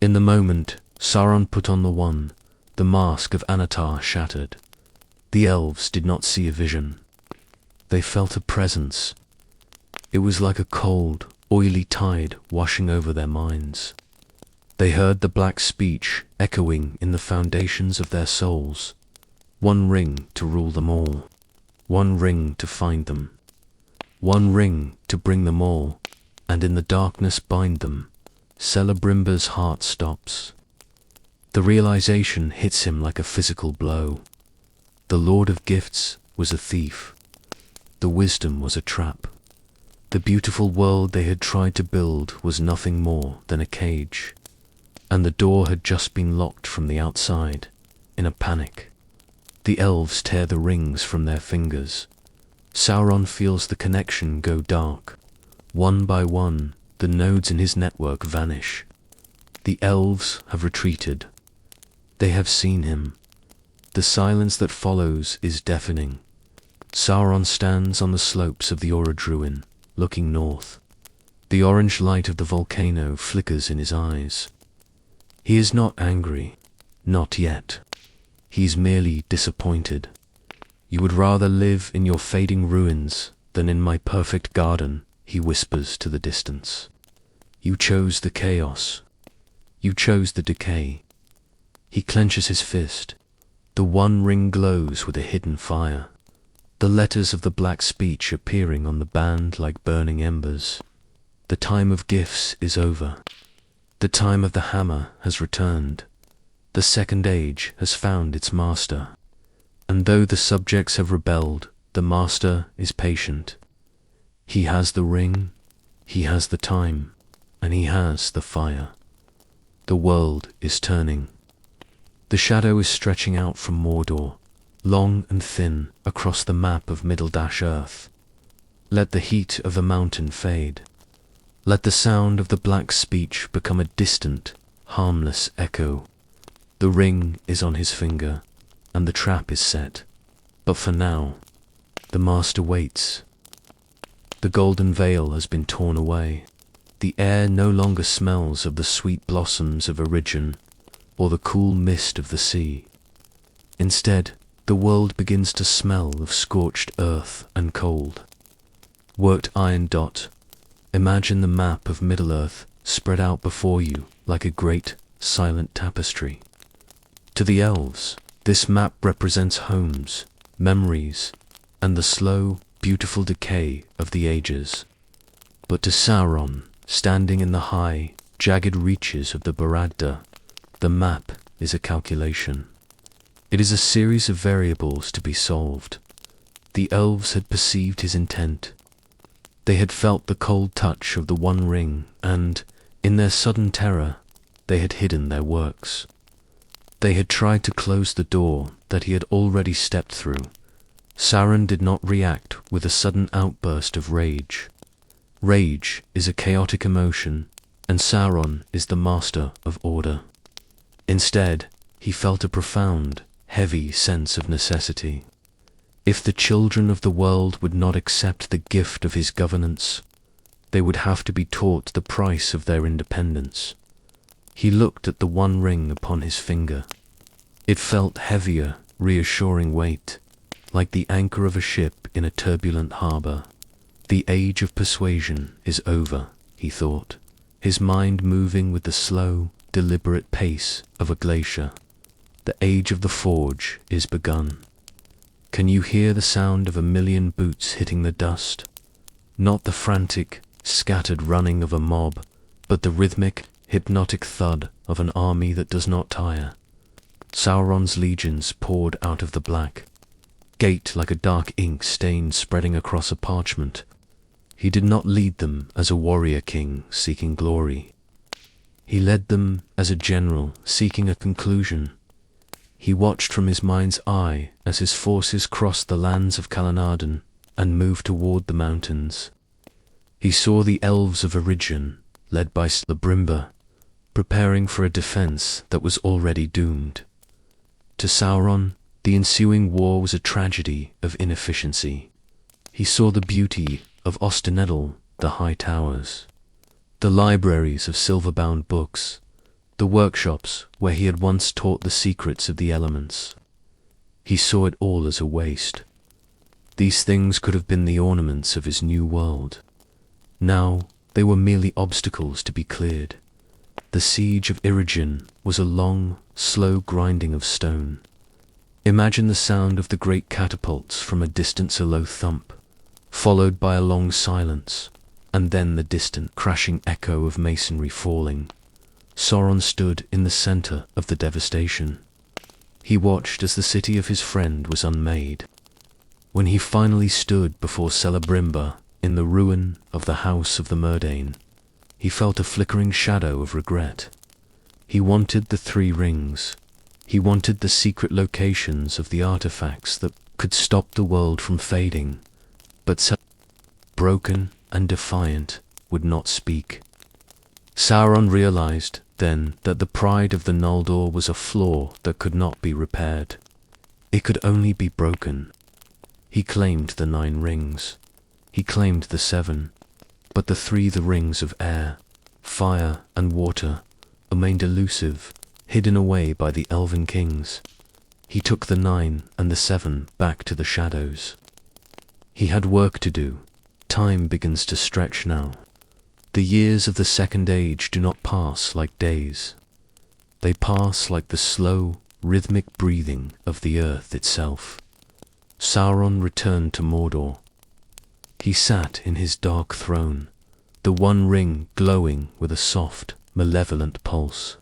In the moment, Sauron put on the one, the mask of Anatar shattered. The elves did not see a vision. They felt a presence. It was like a cold, oily tide washing over their minds. They heard the black speech echoing in the foundations of their souls. One ring to rule them all. One ring to find them. One ring to bring them all, and in the darkness bind them. Celebrimba's heart stops. The realization hits him like a physical blow. The Lord of Gifts was a thief. The wisdom was a trap. The beautiful world they had tried to build was nothing more than a cage. And the door had just been locked from the outside. In a panic, the elves tear the rings from their fingers. Sauron feels the connection go dark. One by one, the nodes in his network vanish. The elves have retreated. They have seen him. The silence that follows is deafening. Sauron stands on the slopes of the Orodruin, looking north. The orange light of the volcano flickers in his eyes. He is not angry, not yet. He is merely disappointed. You would rather live in your fading ruins than in my perfect garden, he whispers to the distance. You chose the chaos. You chose the decay. He clenches his fist. The one ring glows with a hidden fire. The letters of the black speech appearing on the band like burning embers. The time of gifts is over. The time of the hammer has returned. The second age has found its master. And though the subjects have rebelled, the master is patient. He has the ring, he has the time, and he has the fire. The world is turning. The shadow is stretching out from Mordor, long and thin across the map of Middle-Earth. Let the heat of the mountain fade. Let the sound of the black speech become a distant, harmless echo. The ring is on his finger, and the trap is set. But for now, the master waits. The golden veil has been torn away. The air no longer smells of the sweet blossoms of Origin or the cool mist of the sea. Instead, the world begins to smell of scorched earth and cold. Worked iron dot. Imagine the map of Middle-earth spread out before you like a great, silent tapestry. To the elves, this map represents homes, memories, and the slow, beautiful decay of the ages. But to Sauron, standing in the high, jagged reaches of the Barad-dûr, the map is a calculation. It is a series of variables to be solved. The elves had perceived his intent. They had felt the cold touch of the One Ring, and, in their sudden terror, they had hidden their works. They had tried to close the door that he had already stepped through. Sauron did not react with a sudden outburst of rage. Rage is a chaotic emotion, and Sauron is the master of order. Instead, he felt a profound, heavy sense of necessity. If the children of the world would not accept the gift of his governance, they would have to be taught the price of their independence. He looked at the One Ring upon his finger. It felt heavier, reassuring weight, like the anchor of a ship in a turbulent harbor. The age of persuasion is over, he thought, his mind moving with the slow, deliberate pace of a glacier. The age of the forge is begun. Can you hear the sound of 1,000,000 boots hitting the dust? Not the frantic, scattered running of a mob, but the rhythmic, hypnotic thud of an army that does not tire. Sauron's legions poured out of the black gate like a dark ink stain spreading across a parchment. He did not lead them as a warrior king seeking glory. He led them as a general seeking a conclusion. He watched from his mind's eye as his forces crossed the lands of Calenarden and moved toward the mountains. He saw the elves of Eridgen, led by Celebrimbor, preparing for a defense that was already doomed. To Sauron, the ensuing war was a tragedy of inefficiency. He saw the beauty of Ostinedal, the high towers, the libraries of silver-bound books, the workshops where he had once taught the secrets of the elements. He saw it all as a waste. These things could have been the ornaments of his new world. Now they were merely obstacles to be cleared. The siege of Eridgen was a long, slow grinding of stone. Imagine the sound of the great catapults from a distance, a low thump, followed by a long silence, and then the distant crashing echo of masonry falling. Sauron stood in the center of the devastation. He watched as the city of his friend was unmade. When he finally stood before Celebrimbor in the ruin of the House of the Murdain, he felt a flickering shadow of regret. He wanted the 3 rings. He wanted the secret locations of the artifacts that could stop the world from fading, but broken and defiant, would not speak. Sauron realized then that the pride of the Noldor was a flaw that could not be repaired. It could only be broken. He claimed the 9 rings. He claimed the 7, but the 3, the rings of air, fire, and water, remained elusive, hidden away by the elven kings. He took the 9 and the 7 back to the shadows. He had work to do. Time begins to stretch now. The years of the Second Age do not pass like days. They pass like the slow, rhythmic breathing of the earth itself. Sauron returned to Mordor. He sat in his dark throne, the one ring glowing with a soft, malevolent pulse.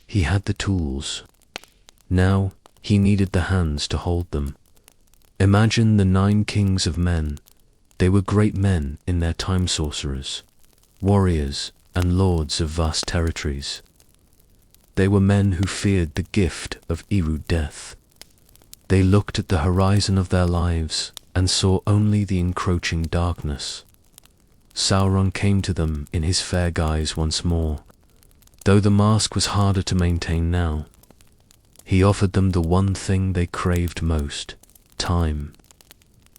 He had the tools. Now he needed the hands to hold them. Imagine the 9 kings of men. They were great men in their time, sorcerers, warriors, and lords of vast territories. They were men who feared the gift of Eru death. They looked at the horizon of their lives and saw only the encroaching darkness. Sauron came to them in his fair guise once more, though the mask was harder to maintain now. He offered them the one thing they craved most, time.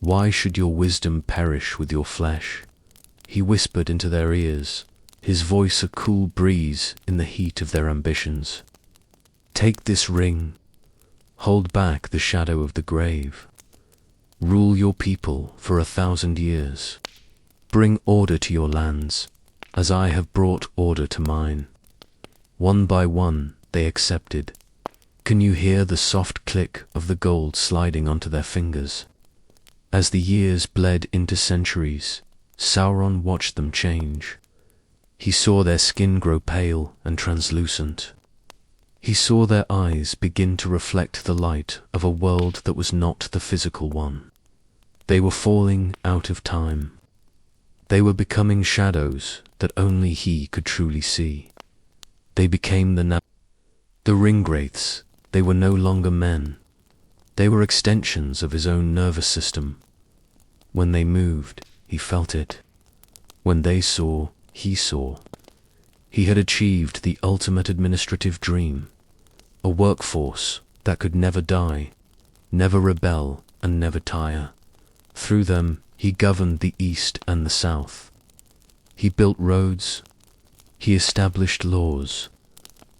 Why should your wisdom perish with your flesh? He whispered into their ears, his voice a cool breeze in the heat of their ambitions. Take this ring. Hold back the shadow of the grave. Rule your people for 1,000 years. Bring order to your lands, as I have brought order to mine. One by one, they accepted. Can you hear the soft click of the gold sliding onto their fingers? As the years bled into centuries, Sauron watched them change. He saw their skin grow pale and translucent. He saw their eyes begin to reflect the light of a world that was not the physical one. They were falling out of time. They were becoming shadows that only he could truly see. They became the ringwraiths. They were no longer men. They were extensions of his own nervous system. When they moved, he felt it. When they saw, he saw. He had achieved the ultimate administrative dream, a workforce that could never die, never rebel, and never tire. Through them, he governed the East and the South. He built roads. He established laws.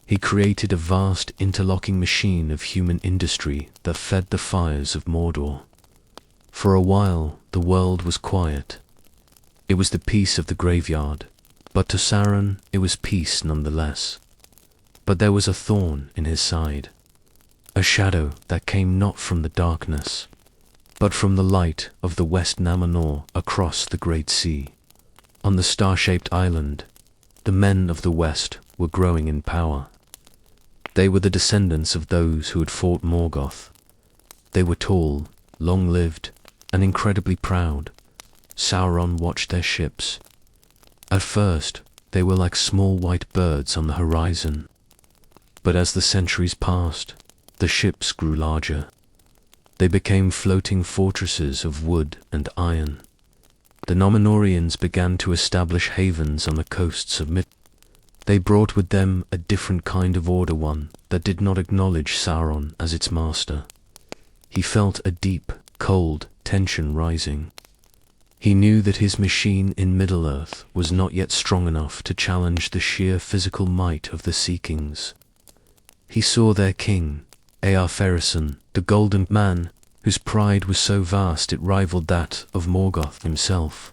He created a vast interlocking machine of human industry that fed the fires of Mordor. For a while, the world was quiet. It was the peace of the graveyard, but to Sauron it was peace nonetheless. But there was a thorn in his side, a shadow that came not from the darkness, but from the light of the West Namanor across the Great Sea. On the star-shaped island, the men of the West were growing in power. They were the descendants of those who had fought Morgoth. They were tall, long-lived, and incredibly proud. Sauron watched their ships. At first, they were like small white birds on the horizon. But as the centuries passed, the ships grew larger. They became floating fortresses of wood and iron. The Númenóreans began to establish havens on the coasts of Middle. They brought with them a different kind of order, one that did not acknowledge Sauron as its master. He felt a deep, cold tension rising. He knew that his machine in Middle-earth was not yet strong enough to challenge the sheer physical might of the Sea Kings. He saw their king, Eärferisin, the Golden Man, whose pride was so vast it rivaled that of Morgoth himself.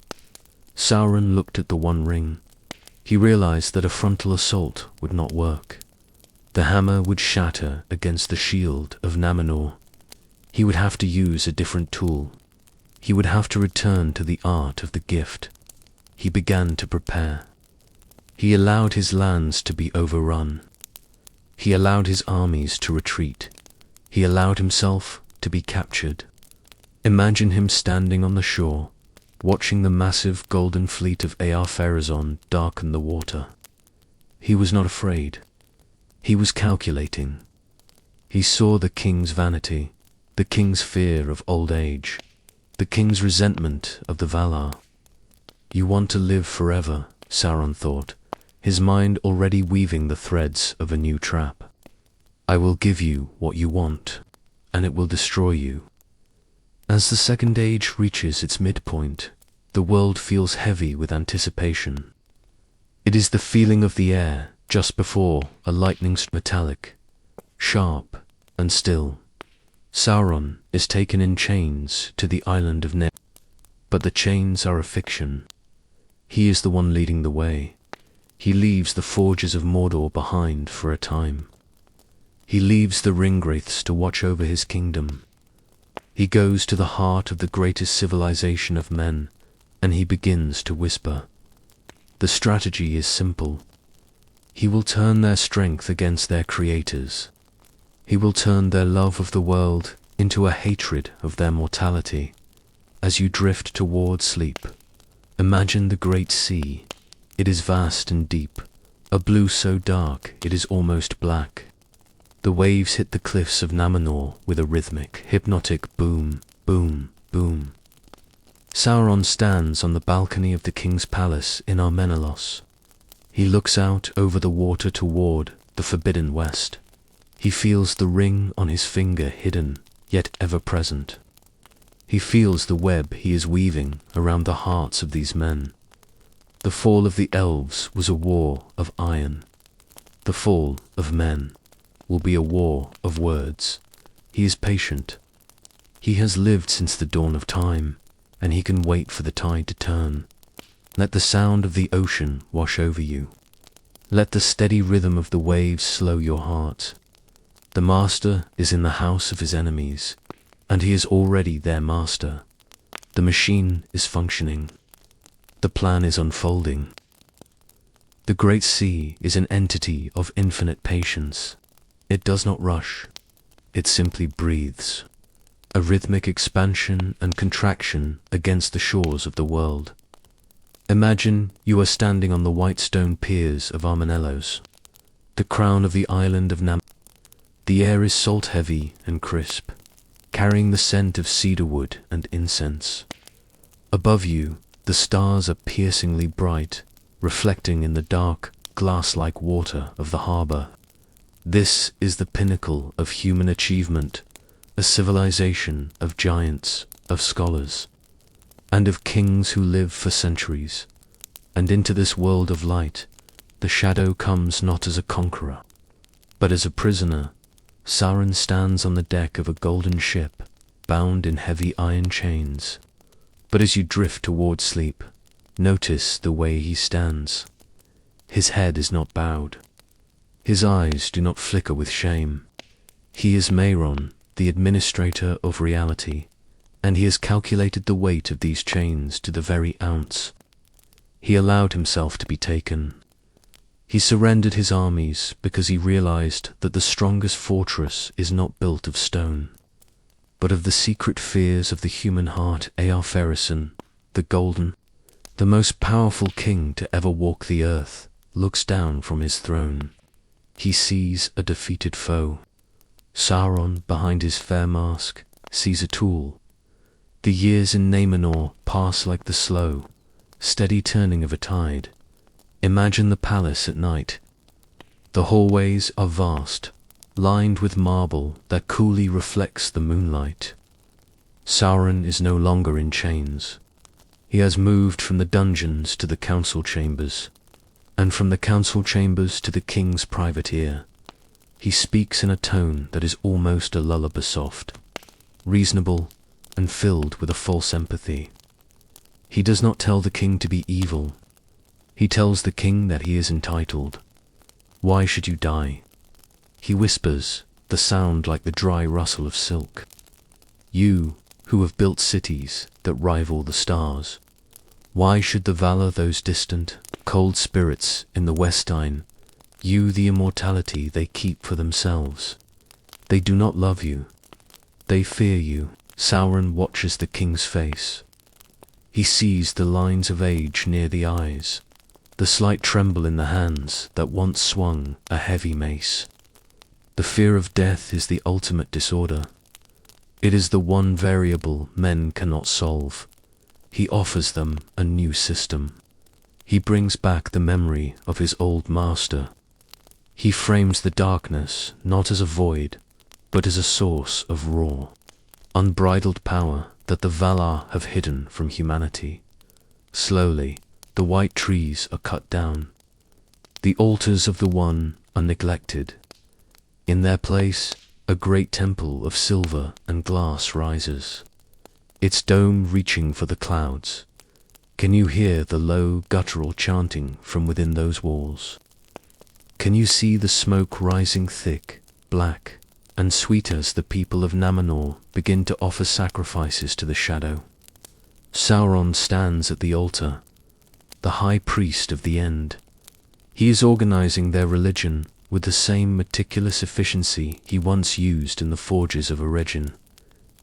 Sauron looked at the One Ring. He realized that a frontal assault would not work. The hammer would shatter against the shield of Númenor. He would have to use a different tool. He would have to return to the art of the gift. He began to prepare. He allowed his lands to be overrun. He allowed his armies to retreat. He allowed himself to be captured. Imagine him standing on the shore, watching the massive golden fleet of Eärferisin darken the water. He was not afraid. He was calculating. He saw the king's vanity, the king's fear of old age, the king's resentment of the Valar. You want to live forever, Sauron thought, his mind already weaving the threads of a new trap. I will give you what you want, and it will destroy you. As the Second Age reaches its midpoint, the world feels heavy with anticipation. It is the feeling of the air just before a lightning metallic, sharp, and still. Sauron is taken in chains to the island of Neb, but the chains are a fiction. He is the one leading the way. He leaves the forges of Mordor behind for a time. He leaves the Ringwraiths to watch over his kingdom. He goes to the heart of the greatest civilization of men, and he begins to whisper. The strategy is simple. He will turn their strength against their creators. He will turn their love of the world into a hatred of their mortality. As you drift toward sleep, imagine the great sea. It is vast and deep, a blue so dark it is almost black. The waves hit the cliffs of Númenor with a rhythmic, hypnotic boom, boom, boom. Sauron stands on the balcony of the king's palace in Armenelos. He looks out over the water toward the forbidden west. He feels the ring on his finger hidden, yet ever present. He feels the web he is weaving around the hearts of these men. The fall of the elves was a war of iron. The fall of men will be a war of words. He is patient. He has lived since the dawn of time, and he can wait for the tide to turn. Let the sound of the ocean wash over you. Let the steady rhythm of the waves slow your heart. The master is in the house of his enemies, and he is already their master. The machine is functioning. The plan is unfolding. The great sea is an entity of infinite patience. It does not rush. It simply breathes. A rhythmic expansion and contraction against the shores of the world. Imagine you are standing on the white stone piers of Armenelos, the crown of the island of Nam. The air is salt-heavy and crisp, carrying the scent of cedarwood and incense. Above you, the stars are piercingly bright, reflecting in the dark, glass-like water of the harbor. This is the pinnacle of human achievement, a civilization of giants, of scholars, and of kings who live for centuries. And into this world of light, the shadow comes not as a conqueror, but as a prisoner. Sauron stands on the deck of a golden ship, bound in heavy iron chains. But as you drift toward sleep, notice the way he stands. His head is not bowed. His eyes do not flicker with shame. He is Mehron, the administrator of reality, and he has calculated the weight of these chains to the very ounce. He allowed himself to be taken. He surrendered his armies because he realized that the strongest fortress is not built of stone, but of the secret fears of the human heart. Farison, the golden, the most powerful king to ever walk the earth, looks down from his throne. He sees a defeated foe. Sauron, behind his fair mask, sees a tool. The years in Numenor pass like the slow, steady turning of a tide. Imagine the palace at night. The hallways are vast, lined with marble that coolly reflects the moonlight. Sauron is no longer in chains. He has moved from the dungeons to the council chambers, and from the council chambers to the king's private ear. He speaks in a tone that is almost a lullaby, soft, reasonable, and filled with a false empathy. He does not tell the king to be evil. He tells the king that he is entitled. Why should you die? He whispers, the sound like the dry rustle of silk. You, who have built cities that rival the stars, why should the valor those distant, cold spirits in the Westine, you the immortality they keep for themselves? They do not love you. They fear you. Sauron watches the king's face. He sees the lines of age near the eyes, the slight tremble in the hands that once swung a heavy mace. The fear of death is the ultimate disorder. It is the one variable men cannot solve. He offers them a new system. He brings back the memory of his old master. He frames the darkness not as a void, but as a source of raw, unbridled power that the Valar have hidden from humanity. Slowly, the white trees are cut down. The altars of the One are neglected. In their place, a great temple of silver and glass rises, its dome reaching for the clouds. Can you hear the low, guttural chanting from within those walls? Can you see the smoke rising thick, black, and sweet as the people of Numenor begin to offer sacrifices to the shadow? Sauron stands at the altar, the high priest of the end. He is organizing their religion with the same meticulous efficiency he once used in the forges of Eregin.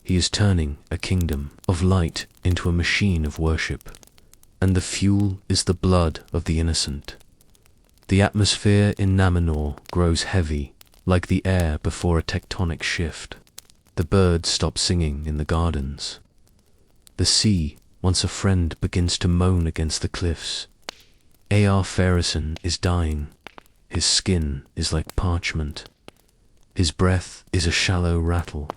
He is turning a kingdom of light into a machine of worship, and the fuel is the blood of the innocent. The atmosphere in Numenor grows heavy, like the air before a tectonic shift. The birds stop singing in the gardens. The sea, once a friend, begins to moan against the cliffs. Farison is dying. His skin is like parchment. His breath is a shallow rattle.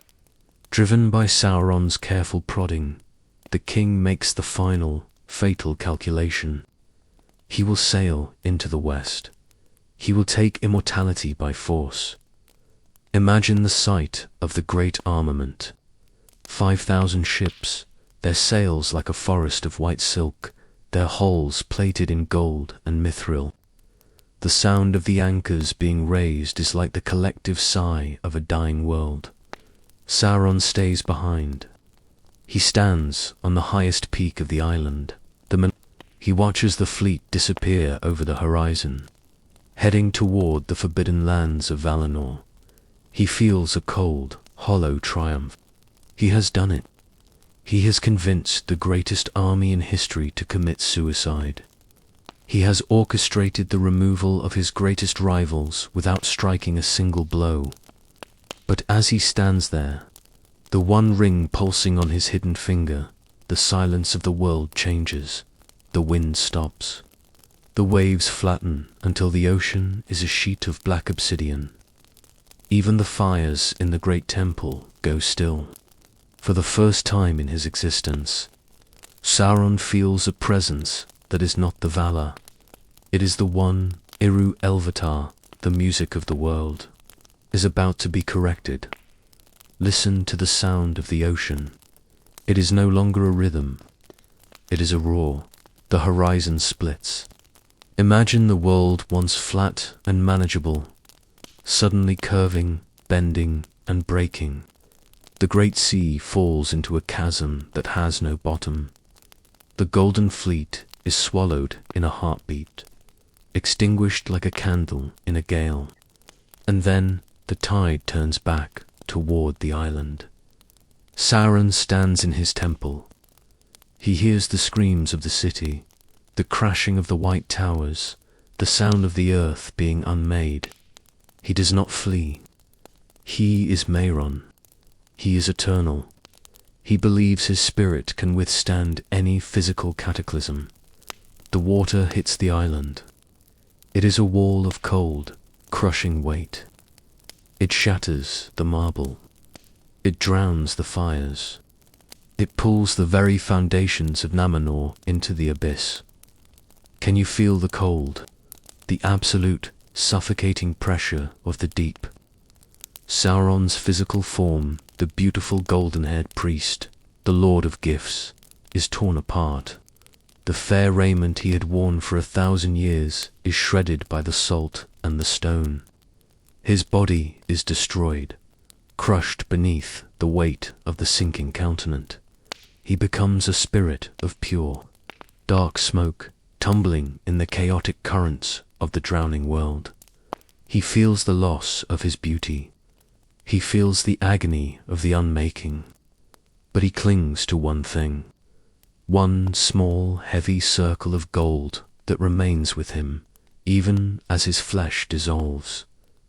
Driven by Sauron's careful prodding, the king makes the final, fatal calculation. He will sail into the west. He will take immortality by force. Imagine the sight of the great armament. 5,000 ships, their sails like a forest of white silk, their hulls plated in gold and mithril. The sound of the anchors being raised is like the collective sigh of a dying world. Sauron stays behind. He stands on the highest peak of the island. He watches the fleet disappear over the horizon, heading toward the forbidden lands of Valinor. He feels a cold, hollow triumph. He has done it. He has convinced the greatest army in history to commit suicide. He has orchestrated the removal of his greatest rivals without striking a single blow. But as he stands there, the one ring pulsing on his hidden finger, the silence of the world changes. The wind stops. The waves flatten until the ocean is a sheet of black obsidian. Even the fires in the great temple go still. For the first time in his existence, Sauron feels a presence that is not the Valar. It is the one, Iru Elvatar, the music of the world, is about to be corrected. Listen to the sound of the ocean. It is no longer a rhythm. It is a roar. The horizon splits. Imagine the world once flat and manageable, suddenly curving, bending, and breaking. The great sea falls into a chasm that has no bottom. The golden fleet is swallowed in a heartbeat. extinguished like a candle in a gale. And then the tide turns back toward the island. Sauron stands in his temple. He hears the screams of the city, the crashing of the white towers, the sound of the earth being unmade. He does not flee. He is Mehron. He is eternal. He believes his spirit can withstand any physical cataclysm. The water hits the island. It is a wall of cold, crushing weight. It shatters the marble. It drowns the fires. It pulls the very foundations of Numenor into the abyss. Can you feel the cold, the absolute, suffocating pressure of the deep? Sauron's physical form, the beautiful golden-haired priest, the Lord of Gifts, is torn apart. The fair raiment he had worn for 1,000 years is shredded by the salt and the stone. His body is destroyed, crushed beneath the weight of the sinking countenance. He becomes a spirit of pure, dark smoke, tumbling in the chaotic currents of the drowning world. He feels the loss of his beauty. He feels the agony of the unmaking. But he clings to one thing, one small, heavy circle of gold that remains with him, even as his flesh dissolves,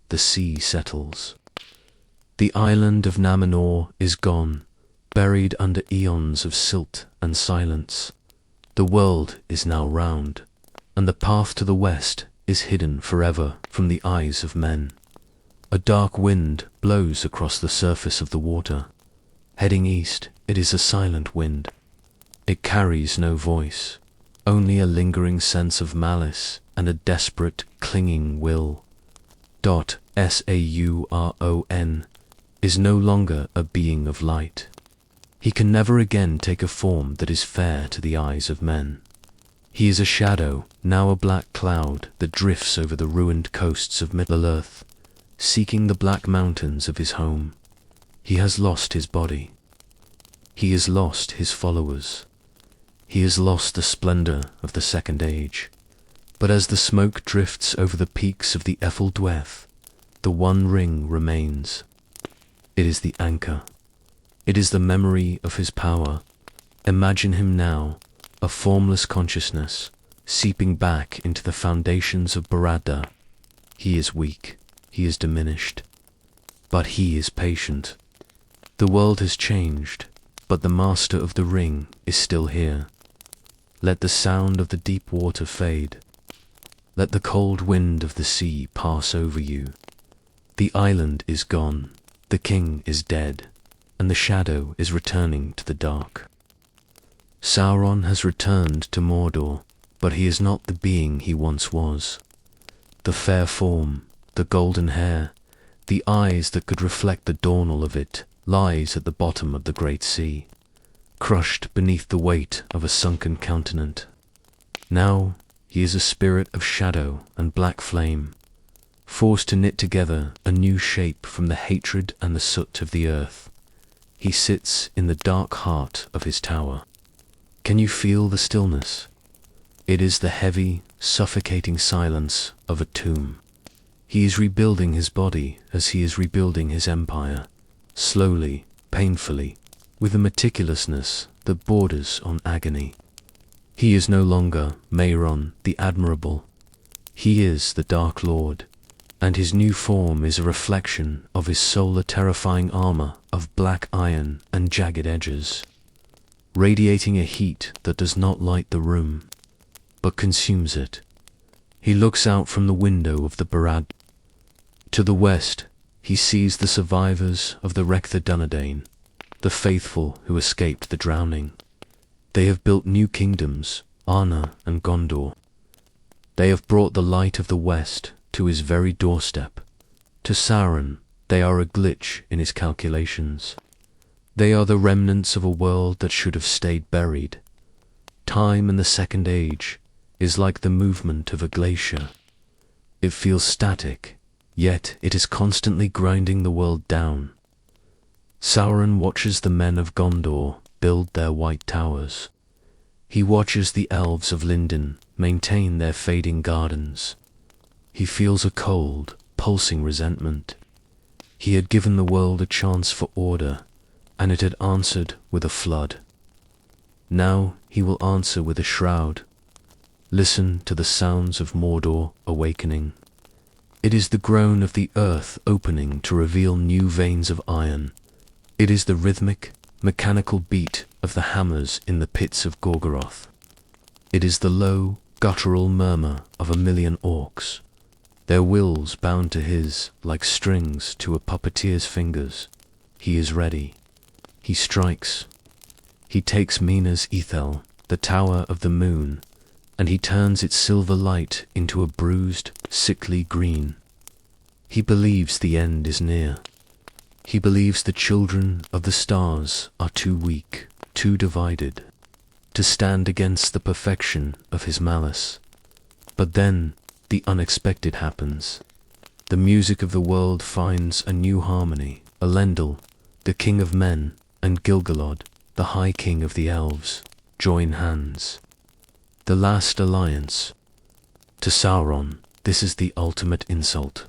the sea settles. The island of Numenor is gone, buried under eons of silt and silence. The world is now round, and the path to the west is hidden forever from the eyes of men. A dark wind blows across the surface of the water. Heading east, it is a silent wind. It carries no voice, only a lingering sense of malice and a desperate, clinging will. Sauron is no longer a being of light. He can never again take a form that is fair to the eyes of men. He is a shadow, now a black cloud that drifts over the ruined coasts of Middle-earth, seeking the black mountains of his home. He has lost his body. He has lost his followers. He has lost the splendor of the Second Age. But as the smoke drifts over the peaks of the Dweth, the one ring remains. It is the anchor. It is the memory of his power. Imagine him now, a formless consciousness, seeping back into the foundations of Barad-dûr. He is weak. He is diminished. But he is patient. The world has changed, but the master of the ring is still here. Let the sound of the deep water fade. Let the cold wind of the sea pass over you. The island is gone. The king is dead, and the shadow is returning to the dark. Sauron has returned to Mordor, but he is not the being he once was. The fair form, the golden hair, the eyes that could reflect the dawnal of it, lies at the bottom of the great sea, crushed beneath the weight of a sunken countenance. Now he is a spirit of shadow and black flame, forced to knit together a new shape from the hatred and the soot of the earth. He sits in the dark heart of his tower. Can you feel the stillness? It is the heavy, suffocating silence of a tomb. He is rebuilding his body as he is rebuilding his empire, slowly, painfully, with a meticulousness that borders on agony. He is no longer Mehron the Admirable. He is the Dark Lord, and his new form is a reflection of his solar-terrifying armor of black iron and jagged edges, radiating a heat that does not light the room, but consumes it. He looks out from the window of the Barad. To the west, he sees the survivors of the Rectha Dunedain, the faithful who escaped the drowning. They have built new kingdoms, Arna and Gondor. They have brought the light of the west to his very doorstep. To Sauron, they are a glitch in his calculations. They are the remnants of a world that should have stayed buried. Time in the Second Age is like the movement of a glacier. It feels static, yet it is constantly grinding the world down. Sauron watches the men of Gondor build their white towers. He watches the elves of Lindon maintain their fading gardens. He feels a cold, pulsing resentment. He had given the world a chance for order, and it had answered with a flood. Now he will answer with a shroud. Listen to the sounds of Mordor awakening. It is the groan of the earth opening to reveal new veins of iron. It is the rhythmic, mechanical beat of the hammers in the pits of Gorgoroth. It is the low, guttural murmur of a million orcs, their wills bound to his like strings to a puppeteer's fingers. He is ready. He strikes. He takes Mina's Ethel, the tower of the moon, and he turns its silver light into a bruised, sickly green. He believes the end is near. He believes the children of the stars are too weak, too divided, to stand against the perfection of his malice. But then the unexpected happens. The music of the world finds a new harmony. Elendil, the king of men, and Gilgalad, the high king of the elves, join hands. The last alliance. To Sauron, this is the ultimate insult.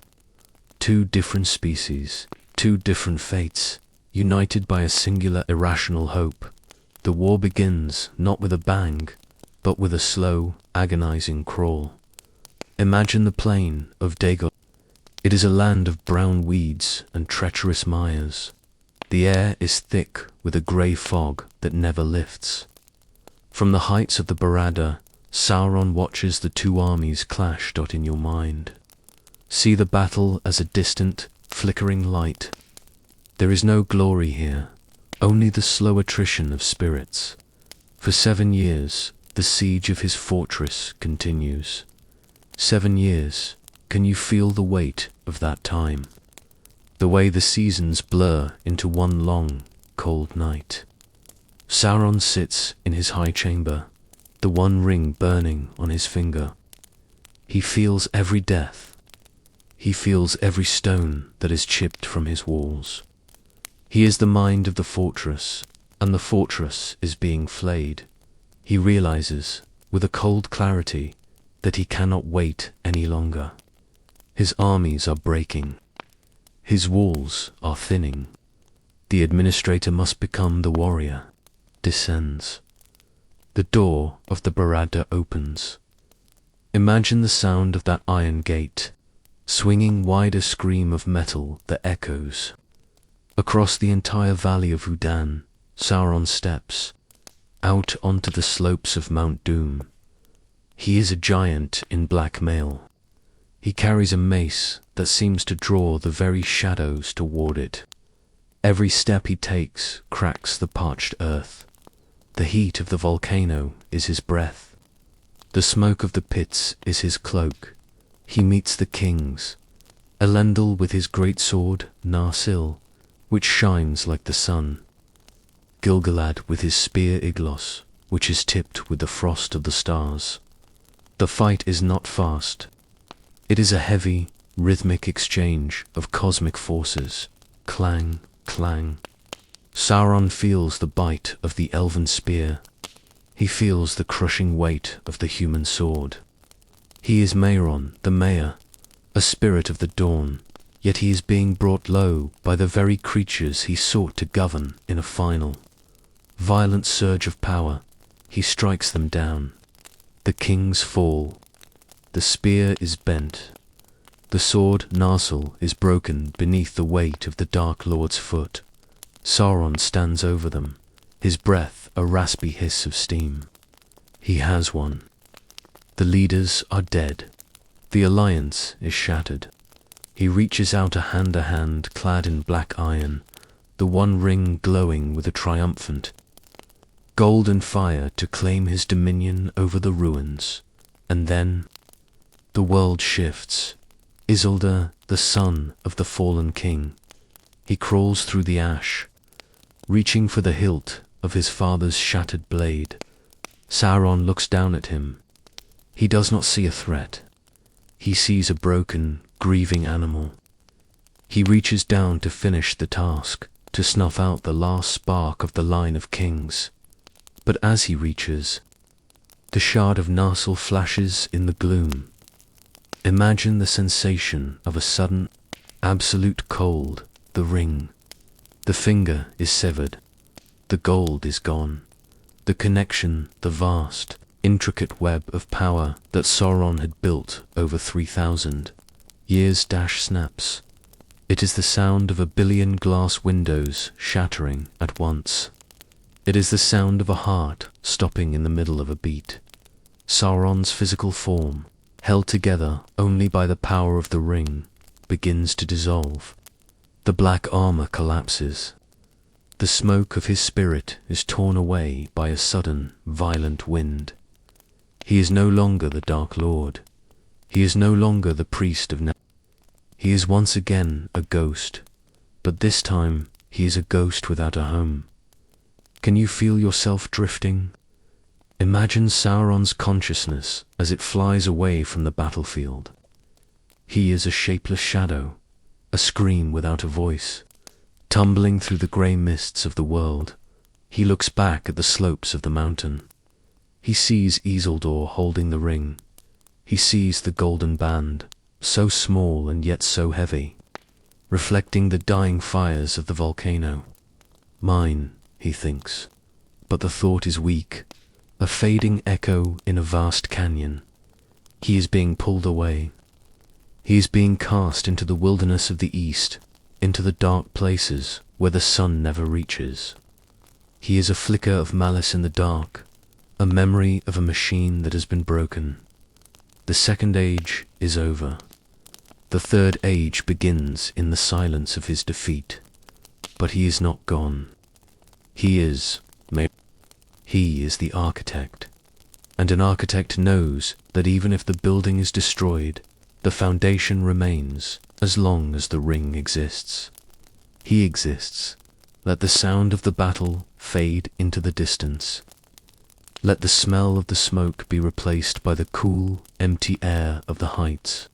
Two different species, two different fates, united by a singular irrational hope. The war begins not with a bang, but with a slow, agonizing crawl. Imagine the plain of Dagon. It is a land of brown weeds and treacherous mires. The air is thick with a grey fog that never lifts. From the heights of the Barada, Sauron watches the two armies clash. In your mind, see the battle as a distant, flickering light. There is no glory here, only the slow attrition of spirits. For 7 years, the siege of his fortress continues. 7 years, can you feel the weight of that time? The way the seasons blur into one long, cold night. Sauron sits in his high chamber, the one ring burning on his finger. He feels every death. He feels every stone that is chipped from his walls. He is the mind of the fortress, and the fortress is being flayed. He realizes, with a cold clarity, that he cannot wait any longer. His armies are breaking. His walls are thinning. The administrator must become the warrior. Descends. The door of the Barada opens. Imagine the sound of that iron gate, swinging wide a scream of metal that echoes. Across the entire valley of Udan, Sauron steps, out onto the slopes of Mount Doom. He is a giant in black mail. He carries a mace that seems to draw the very shadows toward it. Every step he takes cracks the parched earth. The heat of the volcano is his breath. The smoke of the pits is his cloak. He meets the kings. Elendil with his great sword, Narsil, which shines like the sun. Gilgalad with his spear Iglos, which is tipped with the frost of the stars. The fight is not fast. It is a heavy, rhythmic exchange of cosmic forces. Clang, clang. Sauron feels the bite of the elven spear. He feels the crushing weight of the human sword. He is Mehron, the Mayor, a spirit of the dawn, yet he is being brought low by the very creatures he sought to govern in a final, violent surge of power. He strikes them down. The kings fall. The spear is bent. The sword Narsil is broken beneath the weight of the Dark Lord's foot. Sauron stands over them, his breath a raspy hiss of steam. He has won. The leaders are dead. The alliance is shattered. He reaches out a hand clad in black iron, the one ring glowing with a triumphant, golden fire to claim his dominion over the ruins. And then the world shifts. Isildur, the son of the fallen king. He crawls through the ash, reaching for the hilt of his father's shattered blade. Sauron looks down at him. He does not see a threat. He sees a broken, grieving animal. He reaches down to finish the task, to snuff out the last spark of the line of kings. But as he reaches, The shard of Narsil flashes in the gloom. Imagine the sensation of a sudden, absolute cold, the ring. The finger is severed. The gold is gone. The connection, the vast, intricate web of power that Sauron had built over 3,000 years snaps. It is the sound of a billion glass windows shattering at once. It is the sound of a heart stopping in the middle of a beat. Sauron's physical form, held together only by the power of the ring, begins to dissolve. The black armor collapses. The smoke of his spirit is torn away by a sudden, violent wind. He is no longer the Dark Lord. He is no longer the priest of He is once again a ghost, but this time he is a ghost without a home. Can you feel yourself drifting? Imagine Sauron's consciousness as it flies away from the battlefield. He is a shapeless shadow, a scream without a voice, tumbling through the grey mists of the world. He looks back at the slopes of the mountain. He sees Isildur holding the ring. He sees the golden band, so small and yet so heavy, reflecting the dying fires of the volcano. Mine, he thinks, but the thought is weak, a fading echo in a vast canyon. He is being pulled away. He is being cast into the wilderness of the east, into the dark places where the sun never reaches. He is a flicker of malice in the dark, a memory of a machine that has been broken. The second age is over. The third age begins in the silence of his defeat. But he is not gone. He is the architect. And an architect knows that even if the building is destroyed, the foundation remains as long as the ring exists. He exists. Let the sound of the battle fade into the distance. Let the smell of the smoke be replaced by the cool, empty air of the heights.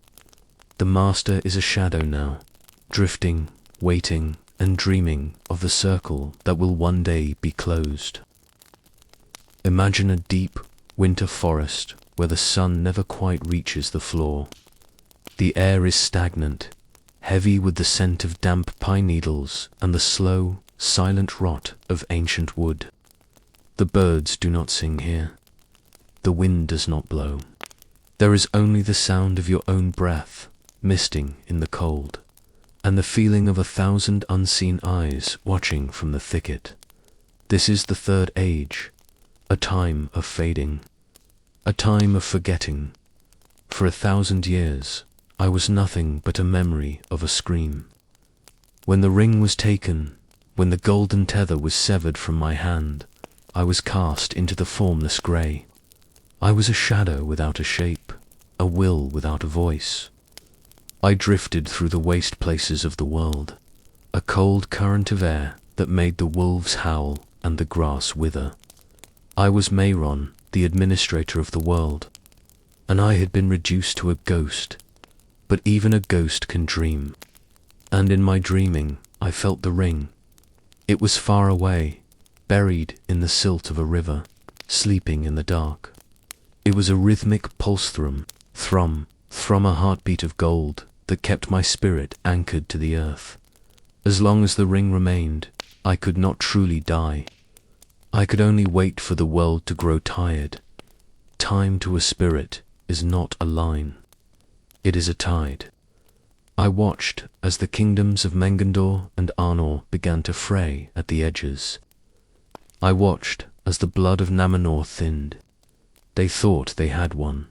The master is a shadow now, drifting, waiting, and dreaming of the circle that will one day be closed. Imagine a deep, winter forest where the sun never quite reaches the floor. The air is stagnant, heavy with the scent of damp pine needles and the slow, silent rot of ancient wood. The birds do not sing here. The wind does not blow. There is only the sound of your own breath, misting in the cold, and the feeling of 1,000 unseen eyes watching from the thicket. This is the third age, a time of fading, a time of forgetting. For 1,000 years, I was nothing but a memory of a scream. When the ring was taken, when the golden tether was severed from my hand, I was cast into the formless grey. I was a shadow without a shape, a will without a voice. I drifted through the waste places of the world, a cold current of air that made the wolves howl and the grass wither. I was Mehron, the administrator of the world, and I had been reduced to a ghost. But even a ghost can dream. And in my dreaming, I felt the ring. It was far away, buried in the silt of a river, sleeping in the dark. It was a rhythmic pulse thrum, a heartbeat of gold that kept my spirit anchored to the earth. As long as the ring remained, I could not truly die. I could only wait for the world to grow tired. Time to a spirit is not a line. It is a tide. I watched as the kingdoms of Mengandor and Arnor began to fray at the edges. I watched as the blood of Namanor thinned. They thought they had won.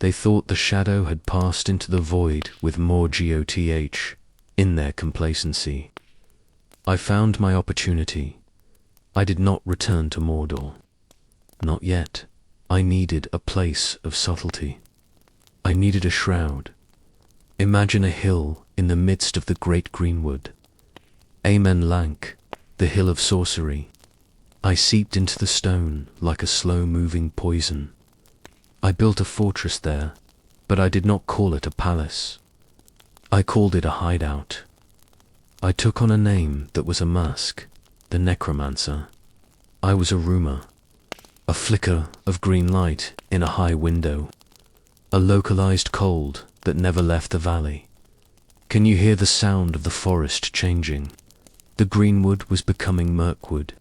They thought the shadow had passed into the void with more GOTH in their complacency. I found my opportunity. I did not return to Mordor. Not yet. I needed a place of subtlety. I needed a shroud. Imagine a hill in the midst of the great greenwood. Amen Lank, the hill of sorcery. I seeped into the stone like a slow-moving poison. I built a fortress there, but I did not call it a palace. I called it a hideout. I took on a name that was a mask, the necromancer. I was a rumor. A flicker of green light in a high window. A localized cold that never left the valley. Can you hear the sound of the forest changing? The greenwood was becoming mirkwood.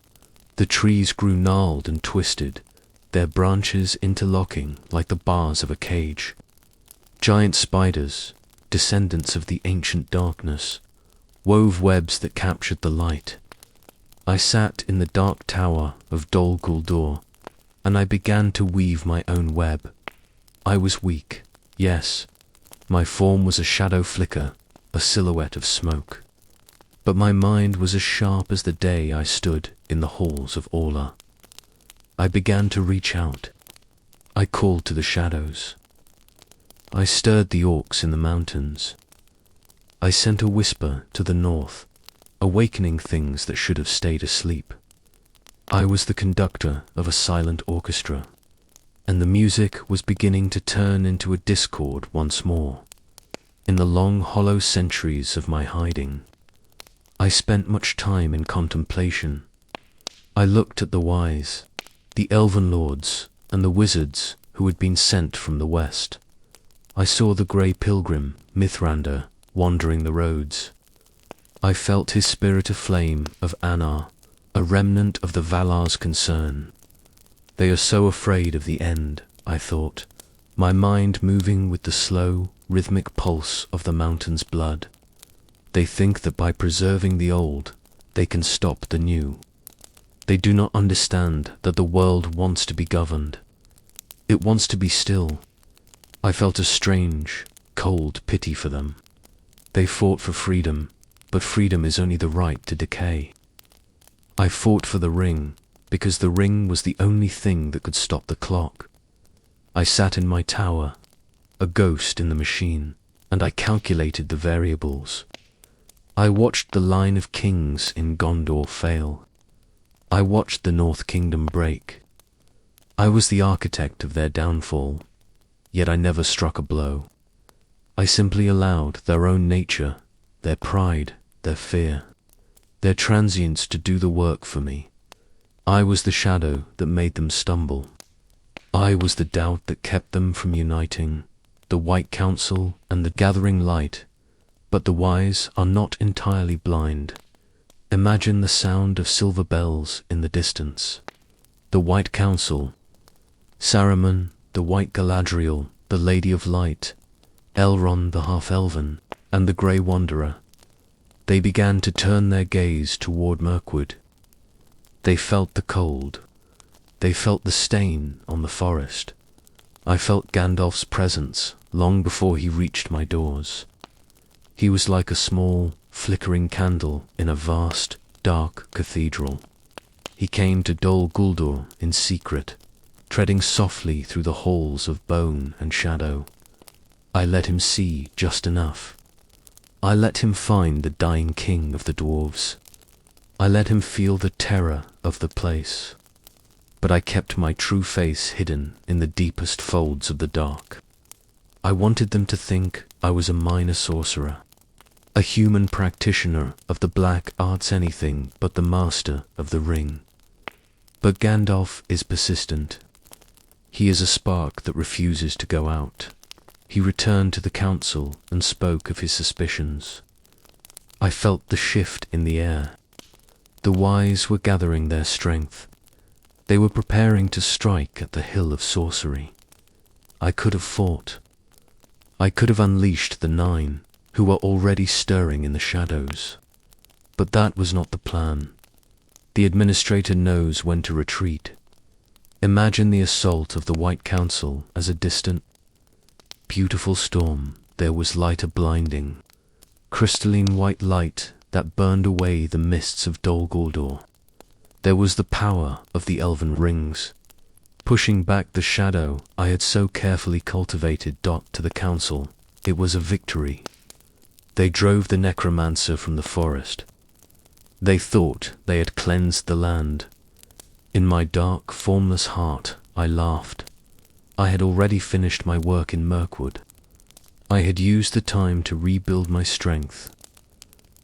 The trees grew gnarled and twisted, their branches interlocking like the bars of a cage. Giant spiders, descendants of the ancient darkness, wove webs that captured the light. I sat in the dark tower of Dol Guldur, and I began to weave my own web. I was weak, yes. My form was a shadow flicker, a silhouette of smoke. But my mind was as sharp as the day I stood in the halls of Orla. I began to reach out. I called to the shadows. I stirred the orcs in the mountains. I sent a whisper to the north, awakening things that should have stayed asleep. I was the conductor of a silent orchestra, and the music was beginning to turn into a discord once more. In the long, hollow centuries of my hiding, I spent much time in contemplation. I looked at the wise, the elven lords, and the wizards who had been sent from the west. I saw the grey pilgrim, Mithrander, wandering the roads. I felt his spirit aflame of Anar, a remnant of the Valar's concern. They are so afraid of the end, I thought, my mind moving with the slow, rhythmic pulse of the mountain's blood. They think that by preserving the old, they can stop the new. They do not understand that the world wants to be governed. It wants to be still. I felt a strange, cold pity for them. They fought for freedom, but freedom is only the right to decay. I fought for the ring, because the ring was the only thing that could stop the clock. I sat in my tower, a ghost in the machine, and I calculated the variables. I watched the line of kings in Gondor fail. I watched the North Kingdom break. I was the architect of their downfall, yet I never struck a blow. I simply allowed their own nature, their pride, their fear, their transience to do the work for me. I was the shadow that made them stumble. I was the doubt that kept them from uniting, the White Council and the gathering light. But the wise are not entirely blind. Imagine the sound of silver bells in the distance. The White Council, Saruman, the White Galadriel, the Lady of Light, Elrond the Half-Elven, and the Grey Wanderer. They began to turn their gaze toward Mirkwood. They felt the cold. They felt the stain on the forest. I felt Gandalf's presence long before he reached my doors. He was like a small, flickering candle in a vast, dark cathedral. He came to Dol Guldur in secret, treading softly through the halls of bone and shadow. I let him see just enough. I let him find the dying king of the dwarves. I let him feel the terror of the place. But I kept my true face hidden in the deepest folds of the dark. I wanted them to think I was a minor sorcerer, a human practitioner of the black arts, anything but the master of the ring. But Gandalf is persistent. He is a spark that refuses to go out. He returned to the council and spoke of his suspicions. I felt the shift in the air. The wise were gathering their strength. They were preparing to strike at the hill of sorcery. I could have fought. I could have unleashed the 9, who were already stirring in the shadows. But that was not the plan. The administrator knows when to retreat. Imagine the assault of the White Council as a distant, beautiful storm. There was light blinding, crystalline white light that burned away the mists of Dol Guldur. There was the power of the elven rings, pushing back the shadow I had so carefully cultivated. To the council, it was a victory. They drove the necromancer from the forest. They thought they had cleansed the land. In my dark, formless heart, I laughed. I had already finished my work in Mirkwood. I had used the time to rebuild my strength.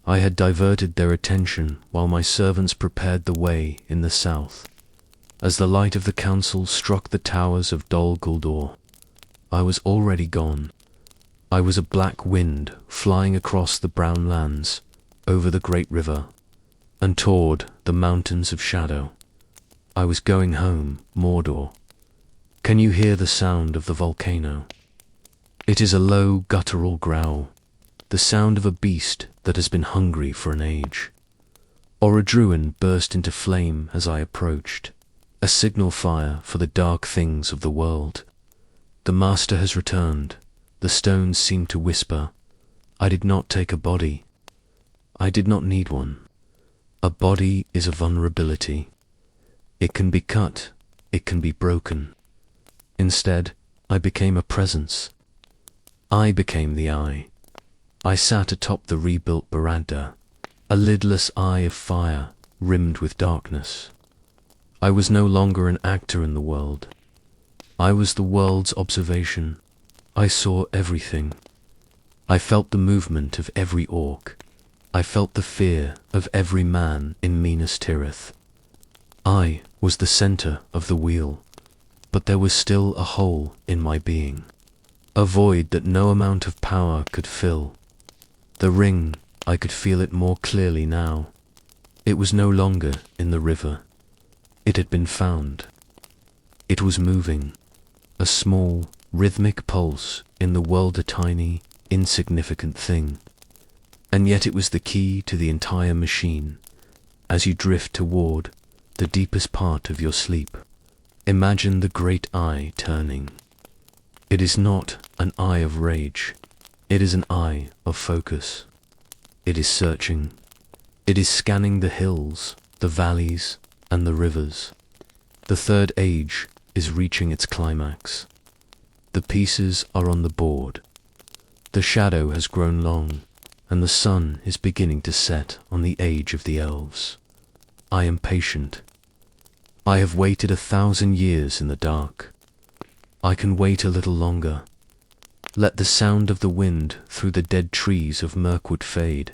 I had diverted their attention while my servants prepared the way in the south. As the light of the council struck the towers of Dol Guldur, I was already gone. I was a black wind flying across the brown lands, over the great river, and toward the mountains of shadow. I was going home, Mordor. Can you hear the sound of the volcano? It is a low, guttural growl, the sound of a beast that has been hungry for an age. Orodruin burst into flame as I approached, a signal fire for the dark things of the world. The Master has returned. The stones seemed to whisper, I did not take a body. I did not need one. A body is a vulnerability. It can be cut, it can be broken. Instead, I became a presence. I became the eye. I sat atop the rebuilt Barad-dûr, a lidless eye of fire rimmed with darkness. I was no longer an actor in the world. I was the world's observation. I saw everything. I felt the movement of every orc. I felt the fear of every man in Minas Tirith. I was the center of the wheel, but there was still a hole in my being, a void that no amount of power could fill. The ring, I could feel it more clearly now. It was no longer in the river. It had been found. It was moving, a small, rhythmic pulse in the world, a tiny, insignificant thing. And yet it was the key to the entire machine. As you drift toward the deepest part of your sleep, imagine the great eye turning. It is not an eye of rage. It is an eye of focus. It is searching. It is scanning the hills, the valleys, and the rivers. The third age is reaching its climax. The pieces are on the board. The shadow has grown long, and the sun is beginning to set on the age of the elves. I am patient. I have waited 1,000 years in the dark. I can wait a little longer. Let the sound of the wind through the dead trees of Mirkwood fade.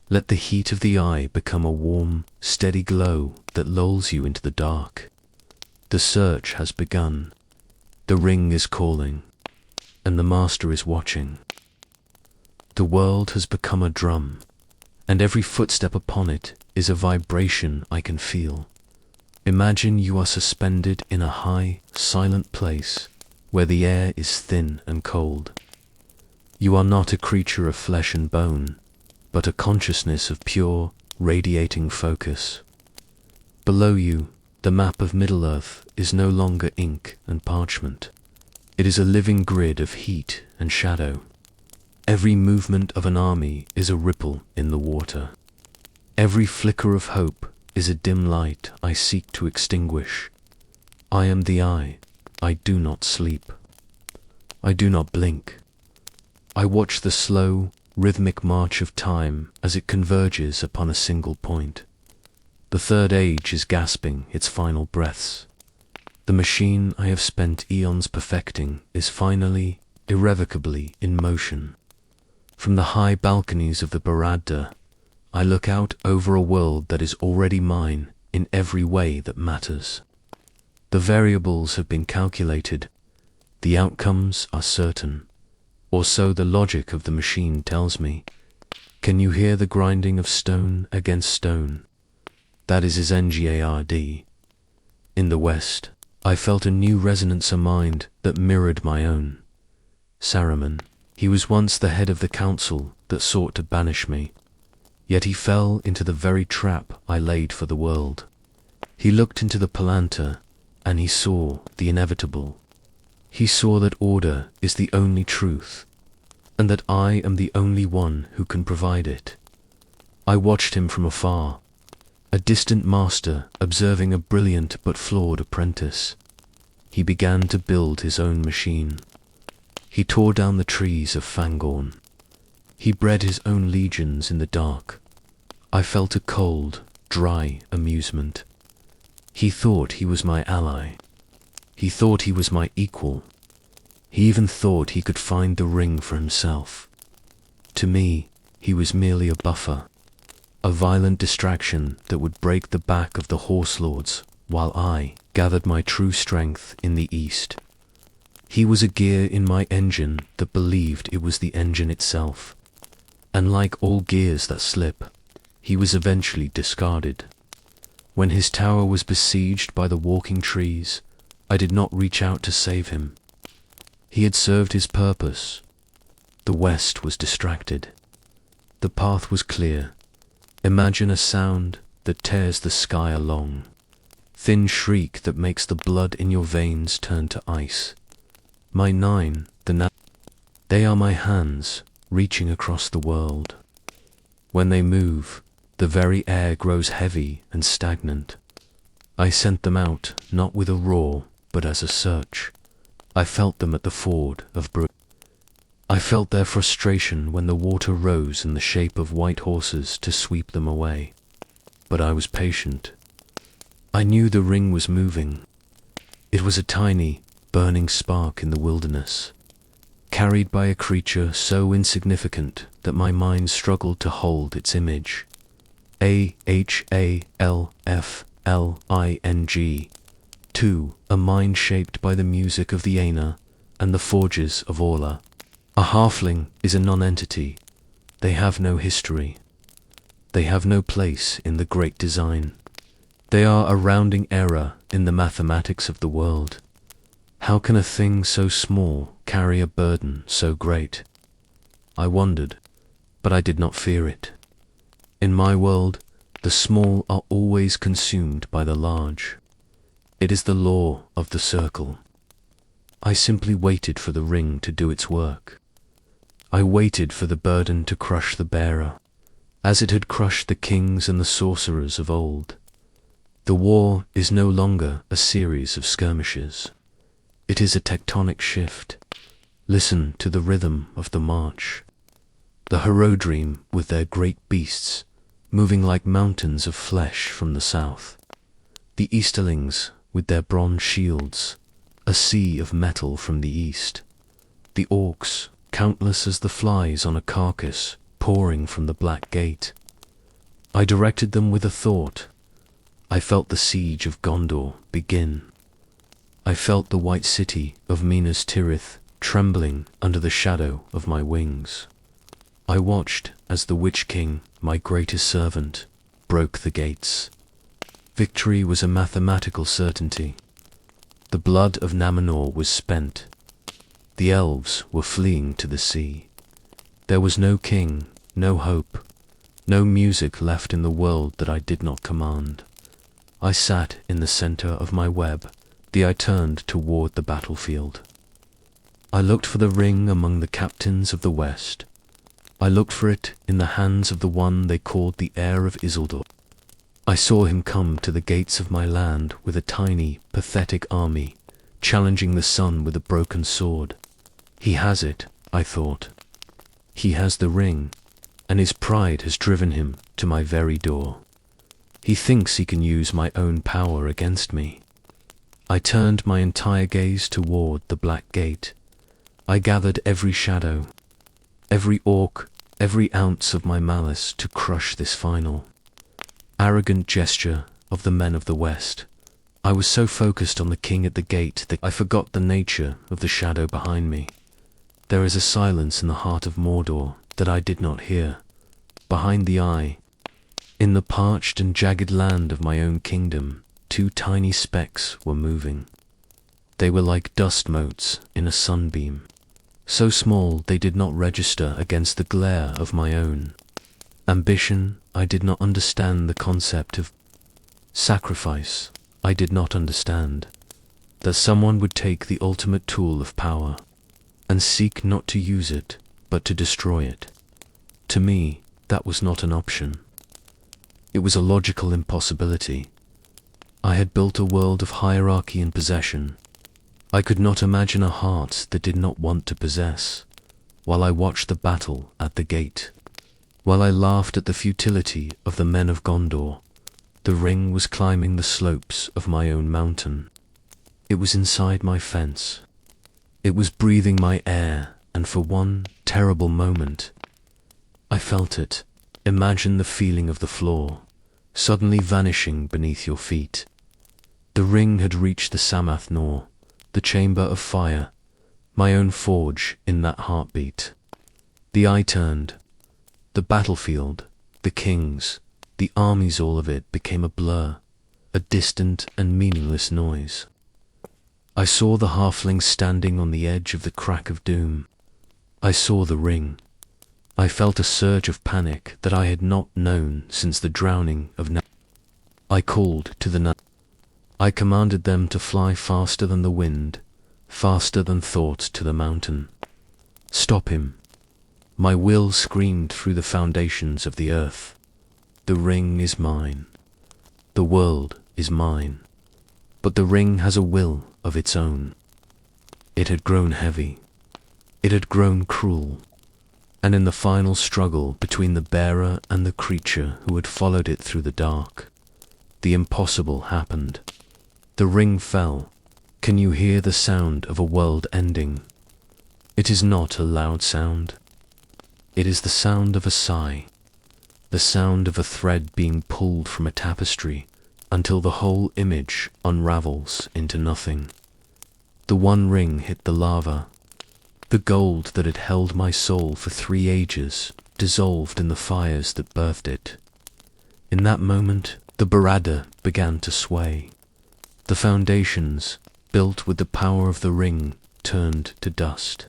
Let the heat of the eye become a warm, steady glow that lulls you into the dark. The search has begun. The ring is calling, and the Master is watching. The world has become a drum, and every footstep upon it is a vibration I can feel. Imagine you are suspended in a high, silent place where the air is thin and cold. You are not a creature of flesh and bone, but a consciousness of pure, radiating focus. Below you, the map of Middle-earth is no longer ink and parchment. It is a living grid of heat and shadow. Every movement of an army is a ripple in the water. Every flicker of hope is a dim light I seek to extinguish. I am the eye. I do not sleep. I do not blink. I watch the slow, rhythmic march of time as it converges upon a single point. The third age is gasping its final breaths. The machine I have spent eons perfecting is finally, irrevocably in motion. From the high balconies of the Barad-dûr, I look out over a world that is already mine in every way that matters. The variables have been calculated. The outcomes are certain. Or so the logic of the machine tells me. Can you hear the grinding of stone against stone? That is Isengard. In the west, I felt a new resonance of mind that mirrored my own. Saruman, he was once the head of the council that sought to banish me. Yet he fell into the very trap I laid for the world. He looked into the Palantir, and he saw the inevitable. He saw that order is the only truth, and that I am the only one who can provide it. I watched him from afar, a distant master observing a brilliant but flawed apprentice. He began to build his own machine. He tore down the trees of Fangorn. He bred his own legions in the dark. I felt a cold, dry amusement. He thought he was my ally. He thought he was my equal. He even thought he could find the ring for himself. To me, he was merely a buffer, a violent distraction that would break the back of the horse lords while I gathered my true strength in the east. He was a gear in my engine that believed it was the engine itself. And like all gears that slip, he was eventually discarded. When his tower was besieged by the walking trees, I did not reach out to save him. He had served his purpose. The west was distracted. The path was clear. Imagine a sound that tears the sky along. Thin shriek that makes the blood in your veins turn to ice. My nine, they are my hands reaching across the world. When they move, the very air grows heavy and stagnant. I sent them out, not with a roar, but as a search. I felt them at the ford of I felt their frustration when the water rose in the shape of white horses to sweep them away. But I was patient. I knew the ring was moving. It was a tiny, burning spark in the wilderness, carried by a creature so insignificant that my mind struggled to hold its image. Ahalfling, 2, a mind shaped by the music of the Aina and the forges of Orla. A halfling is a non-entity. They have no history. They have no place in the great design. They are a rounding error in the mathematics of the world. How can a thing so small carry a burden so great? I wondered, but I did not fear it. In my world, the small are always consumed by the large. It is the law of the circle. I simply waited for the ring to do its work. I waited for the burden to crush the bearer, as it had crushed the kings and the sorcerers of old. The war is no longer a series of skirmishes. It is a tectonic shift. Listen to the rhythm of the march. The Herodream with their great beasts, moving like mountains of flesh from the south. The Easterlings with their bronze shields, a sea of metal from the east. The orcs, countless as the flies on a carcass, pouring from the black gate. I directed them with a thought. I felt the siege of Gondor begin. I felt the white city of Minas Tirith trembling under the shadow of my wings. I watched as the Witch King, my greatest servant, broke the gates. Victory was a mathematical certainty. The blood of Namanor was spent. The elves were fleeing to the sea. There was no king, no hope, no music left in the world that I did not command. I sat in the center of my web, the eye turned toward the battlefield. I looked for the ring among the captains of the West. I looked for it in the hands of the one they called the heir of Isildur. I saw him come to the gates of my land with a tiny, pathetic army, challenging the sun with a broken sword. He has it, I thought. He has the ring, and his pride has driven him to my very door. He thinks he can use my own power against me. I turned my entire gaze toward the black gate. I gathered every shadow, every orc, every ounce of my malice to crush this final, arrogant gesture of the men of the West. I was so focused on the king at the gate that I forgot the nature of the shadow behind me. There is a silence in the heart of Mordor that I did not hear. Behind the eye, in the parched and jagged land of my own kingdom, 2 tiny specks were moving. They were like dust motes in a sunbeam, so small they did not register against the glare of my own. Ambition, I did not understand the concept of sacrifice. I did not understand that someone would take the ultimate tool of power and seek not to use it, but to destroy it. To me, that was not an option. It was a logical impossibility. I had built a world of hierarchy and possession. I could not imagine a heart that did not want to possess. While I watched the battle at the gate, while I laughed at the futility of the men of Gondor, the ring was climbing the slopes of my own mountain. It was inside my fence. It was breathing my air, and for one terrible moment, I felt it. Imagine the feeling of the floor, suddenly vanishing beneath your feet. The ring had reached the Samath Nor, the chamber of fire, my own forge in that heartbeat. The eye turned. The battlefield, the kings, the armies, all of it became a blur, a distant and meaningless noise. I saw the halfling standing on the edge of the crack of doom. I saw the ring. I felt a surge of panic that I had not known since the drowning of I called to the nun. I commanded them to fly faster than the wind, faster than thought to the mountain. Stop him. My will screamed through the foundations of the earth. The ring is mine. The world is mine. But the ring has a will of its own. It had grown heavy. It had grown cruel. And in the final struggle between the bearer and the creature who had followed it through the dark, the impossible happened. The ring fell. Can you hear the sound of a world ending? It is not a loud sound. It is the sound of a sigh, the sound of a thread being pulled from a tapestry until the whole image unravels into nothing. The one ring hit the lava. The gold that had held my soul for 3 ages dissolved in the fires that birthed it. In that moment, the Barada began to sway. The foundations, built with the power of the ring, turned to dust.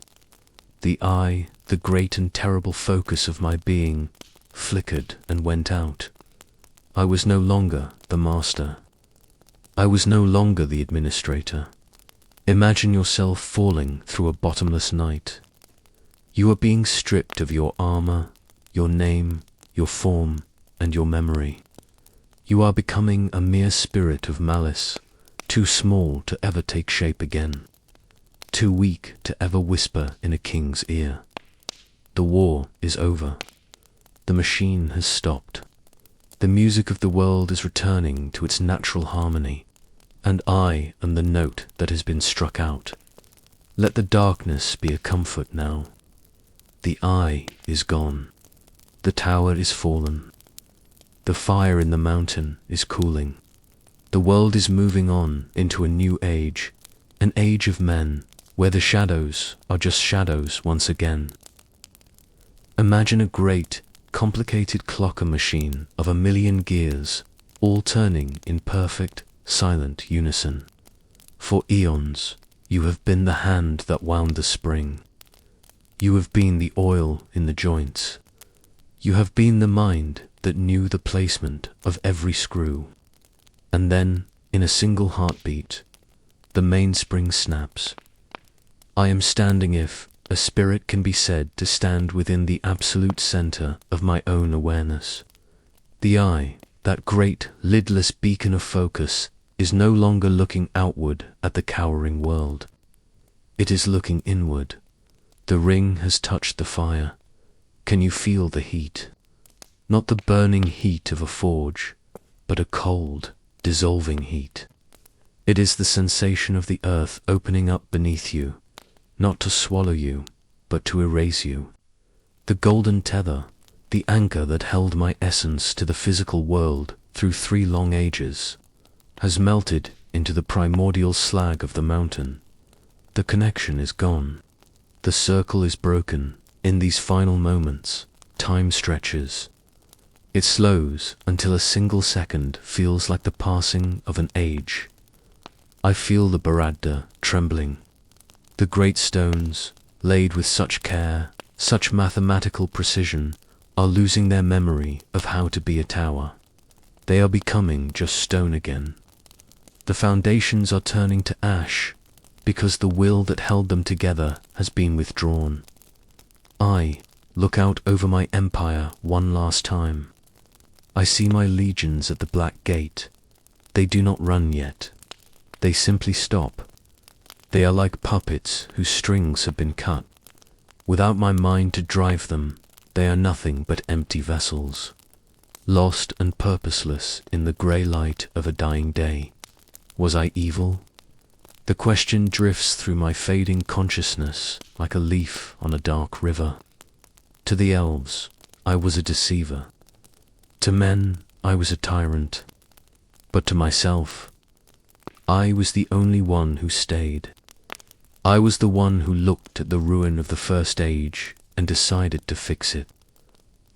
The eye, the great and terrible focus of my being, flickered and went out. I was no longer the master. I was no longer the administrator. Imagine yourself falling through a bottomless night. You are being stripped of your armor, your name, your form, and your memory. You are becoming a mere spirit of malice, too small to ever take shape again, too weak to ever whisper in a king's ear. The war is over. The machine has stopped. The music of the world is returning to its natural harmony, and I am the note that has been struck out. Let the darkness be a comfort now. The eye is gone. The tower is fallen. The fire in the mountain is cooling. The world is moving on into a new age, an age of men, where the shadows are just shadows once again. Imagine a great, complicated clocker machine of 1,000,000 gears, all turning in perfect, silent unison. For eons, you have been the hand that wound the spring. You have been the oil in the joints. You have been the mind that knew the placement of every screw. And then, in a single heartbeat, the mainspring snaps. I am standing, if a spirit can be said to stand, within the absolute center of my own awareness. The eye, that great, lidless beacon of focus, is no longer looking outward at the cowering world. It is looking inward. The ring has touched the fire. Can you feel the heat? Not the burning heat of a forge, but a cold, dissolving heat. It is the sensation of the earth opening up beneath you, not to swallow you, but to erase you. The golden tether, the anchor that held my essence to the physical world through 3 long ages, has melted into the primordial slag of the mountain. The connection is gone. The circle is broken. In these final moments, time stretches. It slows until a single second feels like the passing of an age. I feel the Barada trembling. The great stones, laid with such care, such mathematical precision, are losing their memory of how to be a tower. They are becoming just stone again. The foundations are turning to ash, because the will that held them together has been withdrawn. I look out over my empire one last time. I see my legions at the Black Gate. They do not run yet. They simply stop. They are like puppets whose strings have been cut. Without my mind to drive them, they are nothing but empty vessels, lost and purposeless in the grey light of a dying day. Was I evil? The question drifts through my fading consciousness like a leaf on a dark river. To the elves, I was a deceiver. To men, I was a tyrant. But to myself, I was the only one who stayed. I was the one who looked at the ruin of the first age and decided to fix it.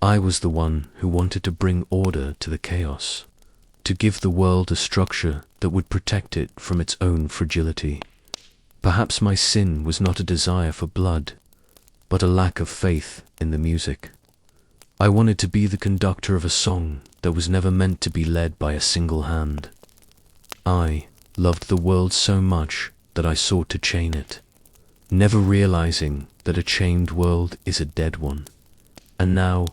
I was the one who wanted to bring order to the chaos, to give the world a structure that would protect it from its own fragility. Perhaps my sin was not a desire for blood, but a lack of faith in the music. I wanted to be the conductor of a song that was never meant to be led by a single hand. I loved the world so much that I sought to chain it, never realizing that a chained world is a dead one. And now,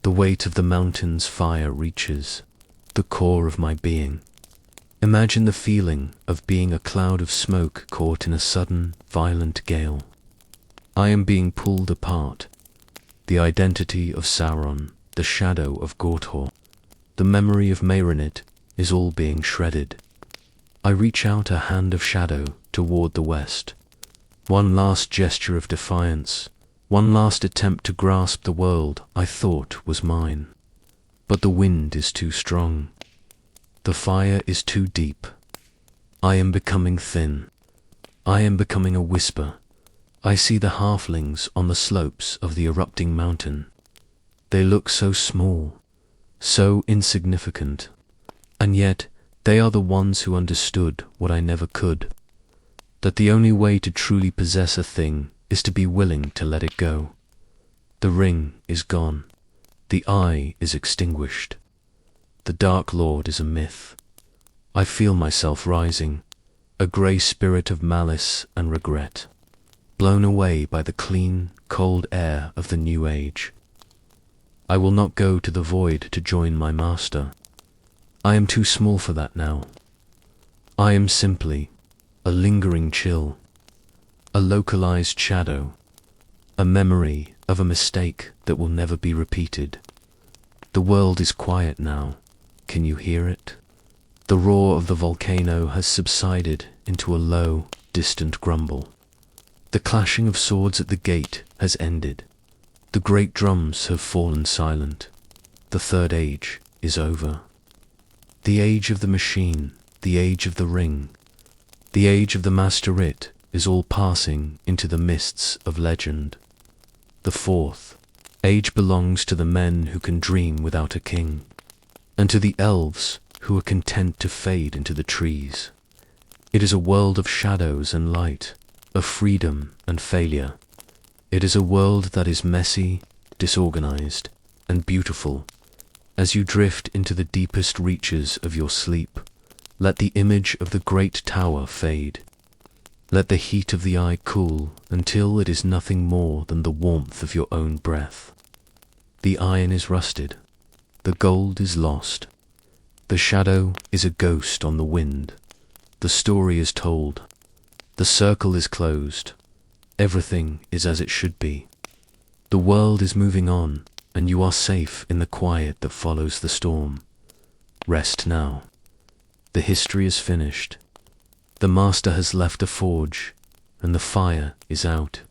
the weight of the mountain's fire reaches the core of my being. Imagine the feeling of being a cloud of smoke caught in a sudden, violent gale. I am being pulled apart. The identity of Sauron, the shadow of Gorthor, the memory of Meyrinit is all being shredded. I reach out a hand of shadow toward the west. One last gesture of defiance, one last attempt to grasp the world I thought was mine. But the wind is too strong. The fire is too deep. I am becoming thin. I am becoming a whisper. I see the halflings on the slopes of the erupting mountain. They look so small, so insignificant, and yet they are the ones who understood what I never could, that the only way to truly possess a thing is to be willing to let it go. The ring is gone. The eye is extinguished. The Dark Lord is a myth. I feel myself rising, a grey spirit of malice and regret, blown away by the clean, cold air of the new age. I will not go to the void to join my master. I am too small for that now. I am simply a lingering chill, a localized shadow, a memory of a mistake that will never be repeated. The world is quiet now. Can you hear it? The roar of the volcano has subsided into a low, distant grumble. The clashing of swords at the gate has ended. The great drums have fallen silent. The third age is over. The age of the machine, the age of the ring, the age of the master-it is all passing into the mists of legend. The fourth age belongs to the men who can dream without a king, and to the elves who are content to fade into the trees. It is a world of shadows and light, of freedom and failure. It is a world that is messy, disorganized, and beautiful. As you drift into the deepest reaches of your sleep, let the image of the great tower fade. Let the heat of the eye cool until it is nothing more than the warmth of your own breath. The iron is rusted. The gold is lost. The shadow is a ghost on the wind. The story is told. The circle is closed. Everything is as it should be. The world is moving on, and you are safe in the quiet that follows the storm. Rest now. The history is finished. The master has left the forge, and the fire is out.